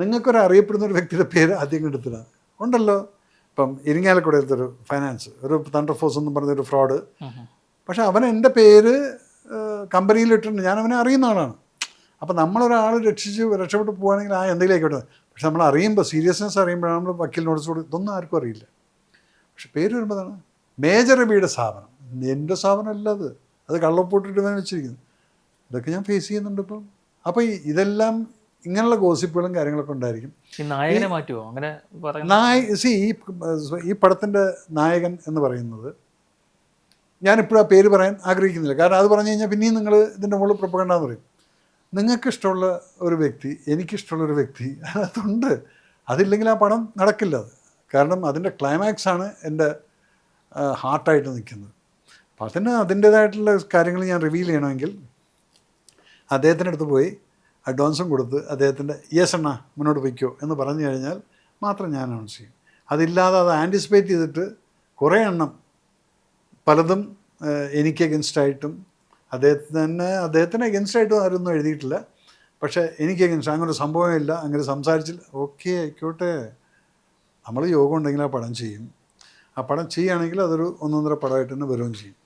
നിങ്ങൾക്കൊരു അറിയപ്പെടുന്ന ഒരു വ്യക്തിയുടെ പേര് ആദ്യം എടുത്തില്ല ഉണ്ടല്ലോ. ഇപ്പം ഇരിങ്ങാലക്കുടയിലത്തൊരു ഫൈനാൻസ്, ഒരു തണ്ടർ ഫോഴ്സ് എന്നും പറഞ്ഞൊരു ഫ്രോഡ്. പക്ഷെ അവൻ എൻ്റെ പേര് കമ്പനിയിലിട്ടുണ്ട്, ഞാൻ അവനെ അറിയുന്ന ആളാണ്. അപ്പം നമ്മളൊരാൾ രക്ഷപ്പെട്ട് പോവുകയാണെങ്കിൽ എന്തെങ്കിലും ആയിക്കോട്ടെ. പക്ഷെ നമ്മൾ അറിയുമ്പോൾ, സീരിയസ്നെസ് അറിയുമ്പോഴാണ് നമ്മൾ വക്കീൽ നോട്ടീസ് കൊടുത്ത്, ഇതൊന്നും ആർക്കും അറിയില്ല. പക്ഷെ പേര് വരുമ്പോൾ അതാണ് മേജർ രവിയുടെ സ്ഥാപനം. എൻ്റെ സ്ഥാപനമല്ല അത് കള്ളപ്പൊട്ടിട്ട് ഞാൻ വെച്ചിരിക്കുന്നു. ഇതൊക്കെ ഞാൻ ഫേസ് ചെയ്യുന്നുണ്ട് ഇപ്പം. അപ്പോൾ ഇതെല്ലാം ഇങ്ങനെയുള്ള ഗോസിപ്പുകളും കാര്യങ്ങളൊക്കെ ഉണ്ടായിരിക്കും. നായകനെ മാറ്റുമോ അങ്ങനെ? ഈ പടത്തിൻ്റെ നായകൻ എന്ന് പറയുന്നത് ഞാനിപ്പോഴും ആ പേര് പറയാൻ ആഗ്രഹിക്കുന്നില്ല. കാരണം അത് പറഞ്ഞു കഴിഞ്ഞാൽ പിന്നെയും നിങ്ങൾ ഇതിൻ്റെ മുകളിൽ പ്രൊപ്പഗണ്ടാന്ന് പറയും. നിങ്ങൾക്കിഷ്ടമുള്ള ഒരു വ്യക്തി, എനിക്കിഷ്ടമുള്ളൊരു വ്യക്തി അതുണ്ട്. അതില്ലെങ്കിൽ ആ പടം നടക്കില്ല. അത് കാരണം അതിൻ്റെ ക്ലൈമാക്സാണ് എൻ്റെ ഹാർട്ടായിട്ട് നിൽക്കുന്നത്. അപ്പം അതിൻ്റേതായിട്ടുള്ള കാര്യങ്ങൾ ഞാൻ റിവീൽ ചെയ്യണമെങ്കിൽ അദ്ദേഹത്തിൻ്റെ അടുത്ത് പോയി അഡ്വാൻസും കൊടുത്ത് അദ്ദേഹത്തിൻ്റെ യെസ് അണ്ണാ മുന്നോട്ട് വയ്ക്കോ എന്ന് പറഞ്ഞു കഴിഞ്ഞാൽ മാത്രം ഞാൻ അനൗൺസ് ചെയ്യും. അതില്ലാതെ അത് ആൻറ്റിസിപ്പേറ്റ് ചെയ്തിട്ട് കുറേ എണ്ണം പലതും എനിക്ക് അഗൻസ്റ്റായിട്ടും അദ്ദേഹത്തിന് അഗൻസ്റ്റായിട്ടും ആരൊന്നും എഴുതിയിട്ടില്ല. പക്ഷേ എനിക്ക് അഗൻസ്റ്റ് അങ്ങനെ ഒരു സംഭവമില്ല, അങ്ങനെ സംസാരിച്ചില്ല. ഓക്കെ ആയിക്കോട്ടെ, നമ്മൾ യോഗം ഉണ്ടെങ്കിൽ ആ പടം ചെയ്യും. ആ പടം ചെയ്യുകയാണെങ്കിൽ അതൊരു 1.5 പടമായിട്ട് തന്നെ വരികയും ചെയ്യും.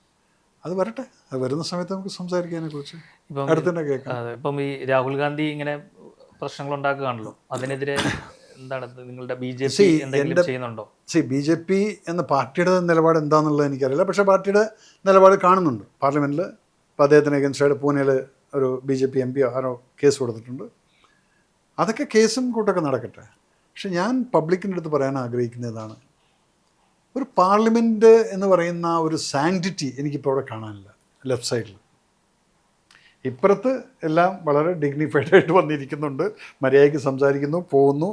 അത് വരട്ടെ, അത് വരുന്ന സമയത്ത് നമുക്ക് സംസാരിക്കാനെ കുറിച്ച് അടുത്തന്നെ കേൾക്കാം. ഇപ്പം ഈ രാഹുൽ ഗാന്ധി ഇങ്ങനെ പ്രശ്നങ്ങൾ ഉണ്ടാക്കുകയാണല്ലോ, അതിനെതിരെ എന്താണ് നിങ്ങളുടെ BJP എന്തെങ്കിലും ചെയ്യുന്നുണ്ടോ? BJP എന്ന പാർട്ടിയുടെ നിലപാട് എന്താണെന്നുള്ളത് എനിക്കറിയില്ല. പക്ഷേ പാർട്ടിയുടെ നിലപാട് കാണുന്നുണ്ട് പാർലമെൻറ്റിൽ. ഇപ്പോൾ അദ്ദേഹത്തിന് അഗൻസ്റ്റായിട്ട് പൂനെയിൽ ഒരു BJP MP ആരോ കേസ് കൊടുത്തിട്ടുണ്ട്. അതൊക്കെ കേസും കൂട്ടൊക്കെ നടക്കട്ടെ. പക്ഷെ ഞാൻ പബ്ലിക്കിൻ്റെ അടുത്ത് പറയാൻ ആഗ്രഹിക്കുന്നതാണ്, ഒരു പാർലമെൻറ്റ് എന്ന് പറയുന്ന ഒരു സാങ്ക്ടിറ്റി എനിക്കിപ്പോൾ അവിടെ കാണാനില്ല. ലെഫ്റ്റ് സൈഡിൽ ഇപ്പുറത്ത് എല്ലാം വളരെ ഡിഗ്നിഫൈഡ് ആയിട്ട് വന്നിരിക്കുന്നുണ്ട്, മര്യാദയ്ക്ക് സംസാരിക്കുന്നു, പോകുന്നു.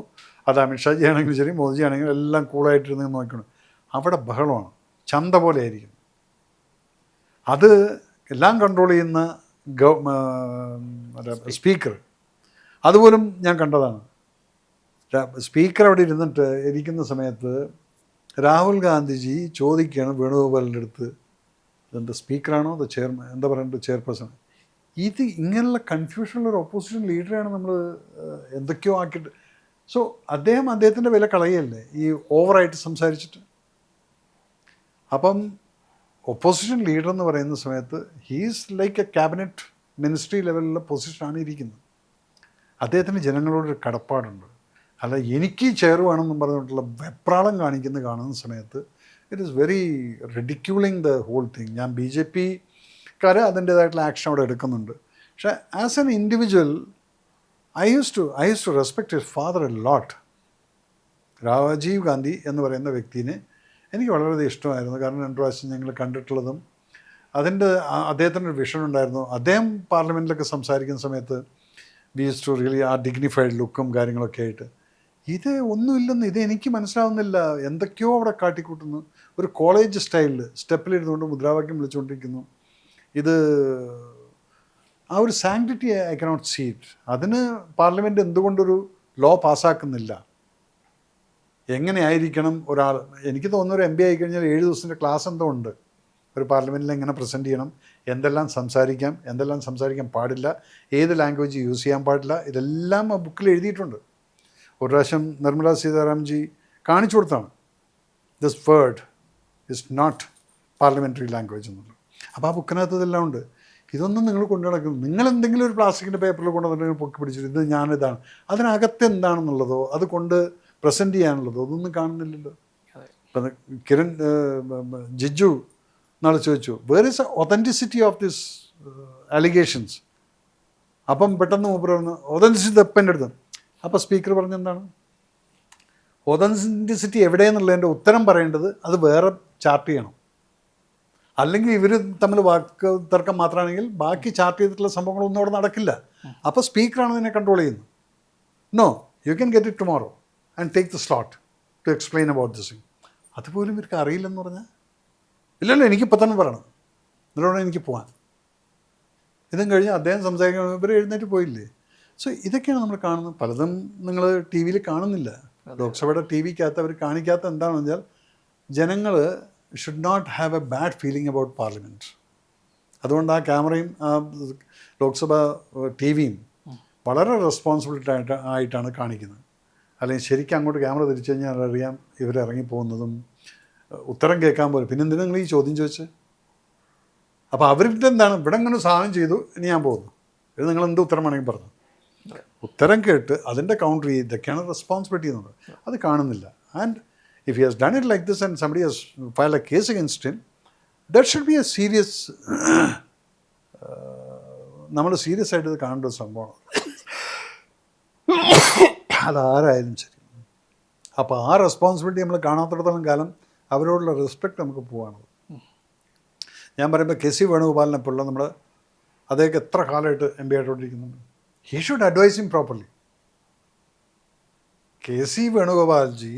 അത് അമിത്ഷാജി ആണെങ്കിലും ശരി, മോദിജി ആണെങ്കിലും എല്ലാം കൂളായിട്ടിരുന്ന് നോക്കണം. അവിടെ ബഹളമാണ്, ചന്ത പോലെ ആയിരിക്കും. അത് എല്ലാം കൺട്രോൾ ചെയ്യുന്ന സ്പീക്കർ, അതുപോലും ഞാൻ കണ്ടതാണ്. സ്പീക്കർ അവിടെ ഇരുന്നിട്ട് ഇരിക്കുന്ന സമയത്ത് രാഹുൽ ഗാന്ധിജി ചോദിക്കുകയാണ് വേണുഗോപാലിൻ്റെ അടുത്ത്, ഇതെന്താ സ്പീക്കറാണോ അത് ചെയർമാൻ, എന്താ പറയുന്നത്, ചെയർപേഴ്സൺ. ഇത് ഇങ്ങനെയുള്ള കൺഫ്യൂഷനുള്ളൊരു ഓപ്പോസിഷൻ ലീഡറാണ് നമ്മൾ എന്തൊക്കെയോ ആക്കിയിട്ട്. സോ അദ്ദേഹത്തിൻ്റെ വില കളയല്ലേ ഈ ഓവറായിട്ട് സംസാരിച്ചിട്ട്. അപ്പം ഒപ്പോസിഷൻ ലീഡർ എന്ന് പറയുന്ന സമയത്ത് he's like A cabinet ministry ലെവലിലുള്ള പൊസിഷനാണ് ഇരിക്കുന്നത്. അദ്ദേഹത്തിന് ജനങ്ങളോടൊരു കടപ്പാടുണ്ട്. അല്ല എനിക്ക് ചെയർ വേണമെന്നും പറഞ്ഞിട്ടുള്ള വെപ്രാളം കാണുന്ന സമയത്ത് it is very ridiculing the whole thing. ഞാൻ BJPക്കാർ അതിൻ്റേതായിട്ടുള്ള ആക്ഷൻ അവിടെ എടുക്കുന്നുണ്ട്. പക്ഷേ as an individual I use to respect his father a lot. Rajiv Gandhi എന്ന് പറയുന്ന വ്യക്തിനെ എനിക്ക് വളരെയധികം ഇഷ്ടമായിരുന്നു. കാരണം 2 പ്രാവശ്യം ഞങ്ങൾ കണ്ടിട്ടുള്ളതും അദ്ദേഹത്തിനൊരു വിഷൻ ഉണ്ടായിരുന്നു. അദ്ദേഹം പാർലമെൻറ്റിലൊക്കെ സംസാരിക്കുന്ന സമയത്ത് വി യൂസ് ടു റിയലി ആ ഡിഗ്നിഫൈഡ് ലുക്കും കാര്യങ്ങളൊക്കെ ആയിട്ട്. ഇത് ഒന്നുമില്ലെന്ന്, ഇത് എനിക്ക് മനസ്സിലാവുന്നില്ല. എന്തൊക്കെയോ അവിടെ കാട്ടിക്കൂട്ടുന്നു. ഒരു കോളേജ് സ്റ്റൈലിൽ സ്റ്റെപ്പിലിരുന്നുകൊണ്ട് മുദ്രാവാക്യം വിളിച്ചുകൊണ്ടിരിക്കുന്നു. ഇത് ആ ഒരു sanctity I cannot see it. അതിന് പാർലമെൻറ്റ് എന്തുകൊണ്ടൊരു ലോ പാസ്സാക്കുന്നില്ല? എങ്ങനെയായിരിക്കണം ഒരാൾ? എനിക്ക് തോന്നുന്നു ഒരു MB ആയിക്കഴിഞ്ഞാൽ 7 ദിവസത്തിൻ്റെ ക്ലാസ് എന്തോ ഉണ്ട്. ഒരു പാർലമെൻറ്റിൽ എങ്ങനെ പ്രസൻറ്റ് ചെയ്യണം, എന്തെല്ലാം സംസാരിക്കാം, എന്തെല്ലാം സംസാരിക്കാൻ പാടില്ല, ഏത് ലാംഗ്വേജ് യൂസ് ചെയ്യാൻ പാടില്ല, ഇതെല്ലാം ആ ബുക്കിൽ എഴുതിയിട്ടുണ്ട്. ഒരു പ്രാവശ്യം നിർമ്മല സീതാരാമൻജി കാണിച്ചു കൊടുത്താണ്, this word is not parliamentary language എന്നുള്ളത്. അപ്പോൾ ആ ബുക്കിനകത്ത് ഇതെല്ലാം ഉണ്ട്. ഇതൊന്നും നിങ്ങൾ കൊണ്ടു നടക്കുന്നു. നിങ്ങൾ എന്തെങ്കിലും ഒരു പ്ലാസ്റ്റിക്കിൻ്റെ പേപ്പറിൽ കൊണ്ടുവന്നിട്ട് പൊക്കി പിടിച്ചിട്ട് ഇത് ഞാനിതാണ്, അതിനകത്ത് എന്താണെന്നുള്ളതോ അത് കൊണ്ട് പ്രസൻറ്റ് ചെയ്യാനുള്ളതോ അതൊന്നും കാണുന്നില്ലല്ലോ. ഇപ്പം കിരൺ ജിജു നാളെ ചോദിച്ചു, where is authenticity of this allegations? അപ്പം പെട്ടെന്ന് മൂപ്പർ പറഞ്ഞു ഒതൻറ്റിസിറ്റി തെപ്പൻ്റെ അടുത്ത്. അപ്പോൾ സ്പീക്കർ പറഞ്ഞെന്താണ്, ഒതൻറ്റിസിറ്റി എവിടെയെന്നുള്ളതിൻ്റെ ഉത്തരം പറയേണ്ടത് അത് വേറെ ചാർട്ട് ചെയ്യണം. അല്ലെങ്കിൽ ഇവർ തമ്മിൽ വാക്ക് തർക്കം മാത്രമാണെങ്കിൽ ബാക്കി ചാർട്ട് ചെയ്തിട്ടുള്ള സംഭവങ്ങളൊന്നും അവിടെ നടക്കില്ല. അപ്പോൾ സ്പീക്കറാണ് ഇതിനെ കൺട്രോൾ ചെയ്യുന്നത്. No, you can get it tomorrow and take the slot to explain about this thing. അതുപോലും ഇവർക്ക് അറിയില്ലെന്ന് പറഞ്ഞാൽ, ഇല്ലല്ലോ എനിക്കിപ്പോൾ തന്നെ പറയണം, ഇതിലൂടെ എനിക്ക് പോകാൻ. ഇതും കഴിഞ്ഞ് അദ്ദേഹം സംസാരിക്കുമ്പോൾ ഇവർ എഴുന്നേറ്റ് പോയില്ലേ. സോ ഇതൊക്കെയാണ് നമ്മൾ കാണുന്നത്. പലതും നിങ്ങൾ TV യിൽ കാണുന്നില്ല. ലോക്സഭയുടെ TVക്കകത്ത് അവർ കാണിക്കാത്ത എന്താണെന്ന് വെച്ചാൽ, ജനങ്ങൾ should not have a bad feeling about parliament. അതുകൊണ്ട് ആ ക്യാമറയും ആ ലോക്സഭ TVയും വളരെ റെസ്പോൺസിബിലിറ്റി ആയിട്ടാണ് കാണിക്കുന്നത്. അല്ലെങ്കിൽ ശരിക്കും അങ്ങോട്ട് ക്യാമറ തിരിച്ചു കഴിഞ്ഞാൽ അറിയാം ഇവരിറങ്ങിപ്പോകുന്നതും ഉത്തരം കേൾക്കാൻ പോലും. പിന്നെ എന്തിനാ നിങ്ങൾ ഈ ചോദ്യം ചോദിച്ച്? അപ്പോൾ അവരുടെ എന്താണ്, ഇവിടെ ഇങ്ങനെ സാധനം ചെയ്തു, ഇനി ഞാൻ പോകുന്നു, ഇത് നിങ്ങൾ എന്ത് ഉത്തരം വേണമെങ്കിൽ പറഞ്ഞു. ഉത്തരം കേട്ട് അതിൻ്റെ കൗണ്ടർ ചെയ്ത് ഇതൊക്കെയാണ് റെസ്പോൺസിബിലിറ്റി എന്നുള്ളത്. അത് കാണുന്നില്ല. And if he has done it like this and somebody has filed a case against him, that should be a serious നമ്മൾ സീരിയസ് ആയിട്ട് ഇത് കാണേണ്ട ഒരു സംഭവമാണ്. അതാരായാലും ശരി. അപ്പോൾ ആ റെസ്പോൺസിബിലിറ്റി നമ്മൾ കാണാത്തിടത്തോളം കാലം അവരോടുള്ള റെസ്പെക്റ്റ് നമുക്ക് പോവാണ്. ഞാൻ പറയുമ്പോൾ KC വേണുഗോപാലിനെ പോലുള്ള നമ്മൾ അദ്ദേഹം എത്ര കാലമായിട്ട് MB ആയിട്ടോണ്ടിരിക്കുന്നുണ്ട്. He should advise him properly. KC വേണുഗോപാൽജി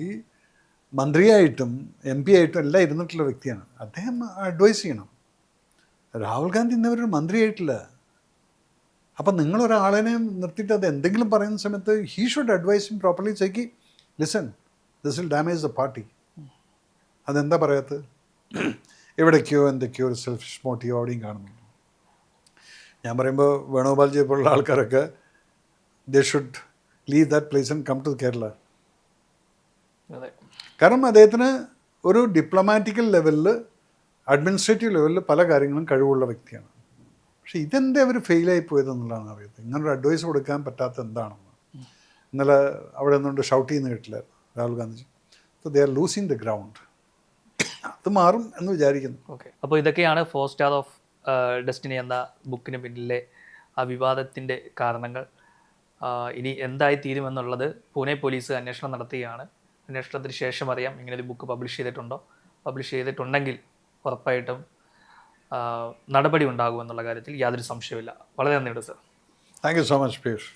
മന്ത്രിയായിട്ടും MP ആയിട്ടും എല്ലാം ഇരുന്നിട്ടുള്ള വ്യക്തിയാണ്. അദ്ദേഹം അഡ്വൈസ് ചെയ്യണം. രാഹുൽ ഗാന്ധി ഇന്നവരൊരു മന്ത്രിയായിട്ടില്ല. അപ്പം നിങ്ങളൊരാളെ നിർത്തിയിട്ട് അത് എന്തെങ്കിലും പറയുന്ന സമയത്ത് he should advise him properly. ചേക്കി listen, this will damage the party. അതെന്താ പറയാത്തത്? എവിടേക്കോ എന്തൊക്കെയോ ഒരു സെൽഫിഷ് മോട്ടീവ് അവിടെയും കാണുന്നുണ്ട്. ഞാൻ പറയുമ്പോൾ വേണുഗോപാൽജിയെ പോലുള്ള ആൾക്കാരൊക്കെ they should leave that place and come to Kerala. കാരണം അദ്ദേഹത്തിന് ഒരു ഡിപ്ലോമാറ്റിക്കൽ ലെവലിൽ, അഡ്മിനിസ്ട്രേറ്റീവ് ലെവലിൽ പല കാര്യങ്ങളും കഴിവുള്ള വ്യക്തിയാണ്. പക്ഷേ ഇതെന്താ അവർ ഫെയിലായി പോയതെന്നുള്ളതാണ് അറിയുന്നത്. ഇങ്ങനൊരു അഡ്വൈസ് കൊടുക്കാൻ പറ്റാത്ത എന്താണെന്ന് ഇന്നലെ അവിടെ നിന്നുകൊണ്ട് ഷൗട്ട് ചെയ്യുന്ന കേട്ടില്ലായിരുന്നു Rahul Gandhiji. So they are losing the ground. അത് മാറും എന്ന് വിചാരിക്കുന്നു. ഓക്കെ, അപ്പോൾ ഇതൊക്കെയാണ് 4 സ്റ്റാർ ഓഫ് ഡെസ്റ്റിനി എന്ന ബുക്കിന് പിന്നിലെ ആ വിവാദത്തിൻ്റെ കാരണങ്ങൾ. ഇനി എന്തായി തീരുമെന്നുള്ളത് പൂനെ പോലീസ് അന്വേഷണം നടത്തുകയാണ്. അന്വേഷണത്തിന് ശേഷം അറിയാം ഇങ്ങനൊരു ബുക്ക് പബ്ലിഷ് ചെയ്തിട്ടുണ്ടോ. പബ്ലിഷ് ചെയ്തിട്ടുണ്ടെങ്കിൽ ഉറപ്പായിട്ടും നടപടി ഉണ്ടാകുമെന്നുള്ള കാര്യത്തിൽ യാതൊരു സംശയമില്ല. വളരെ നന്ദിയുണ്ട് sir. Thank you so much Piyush.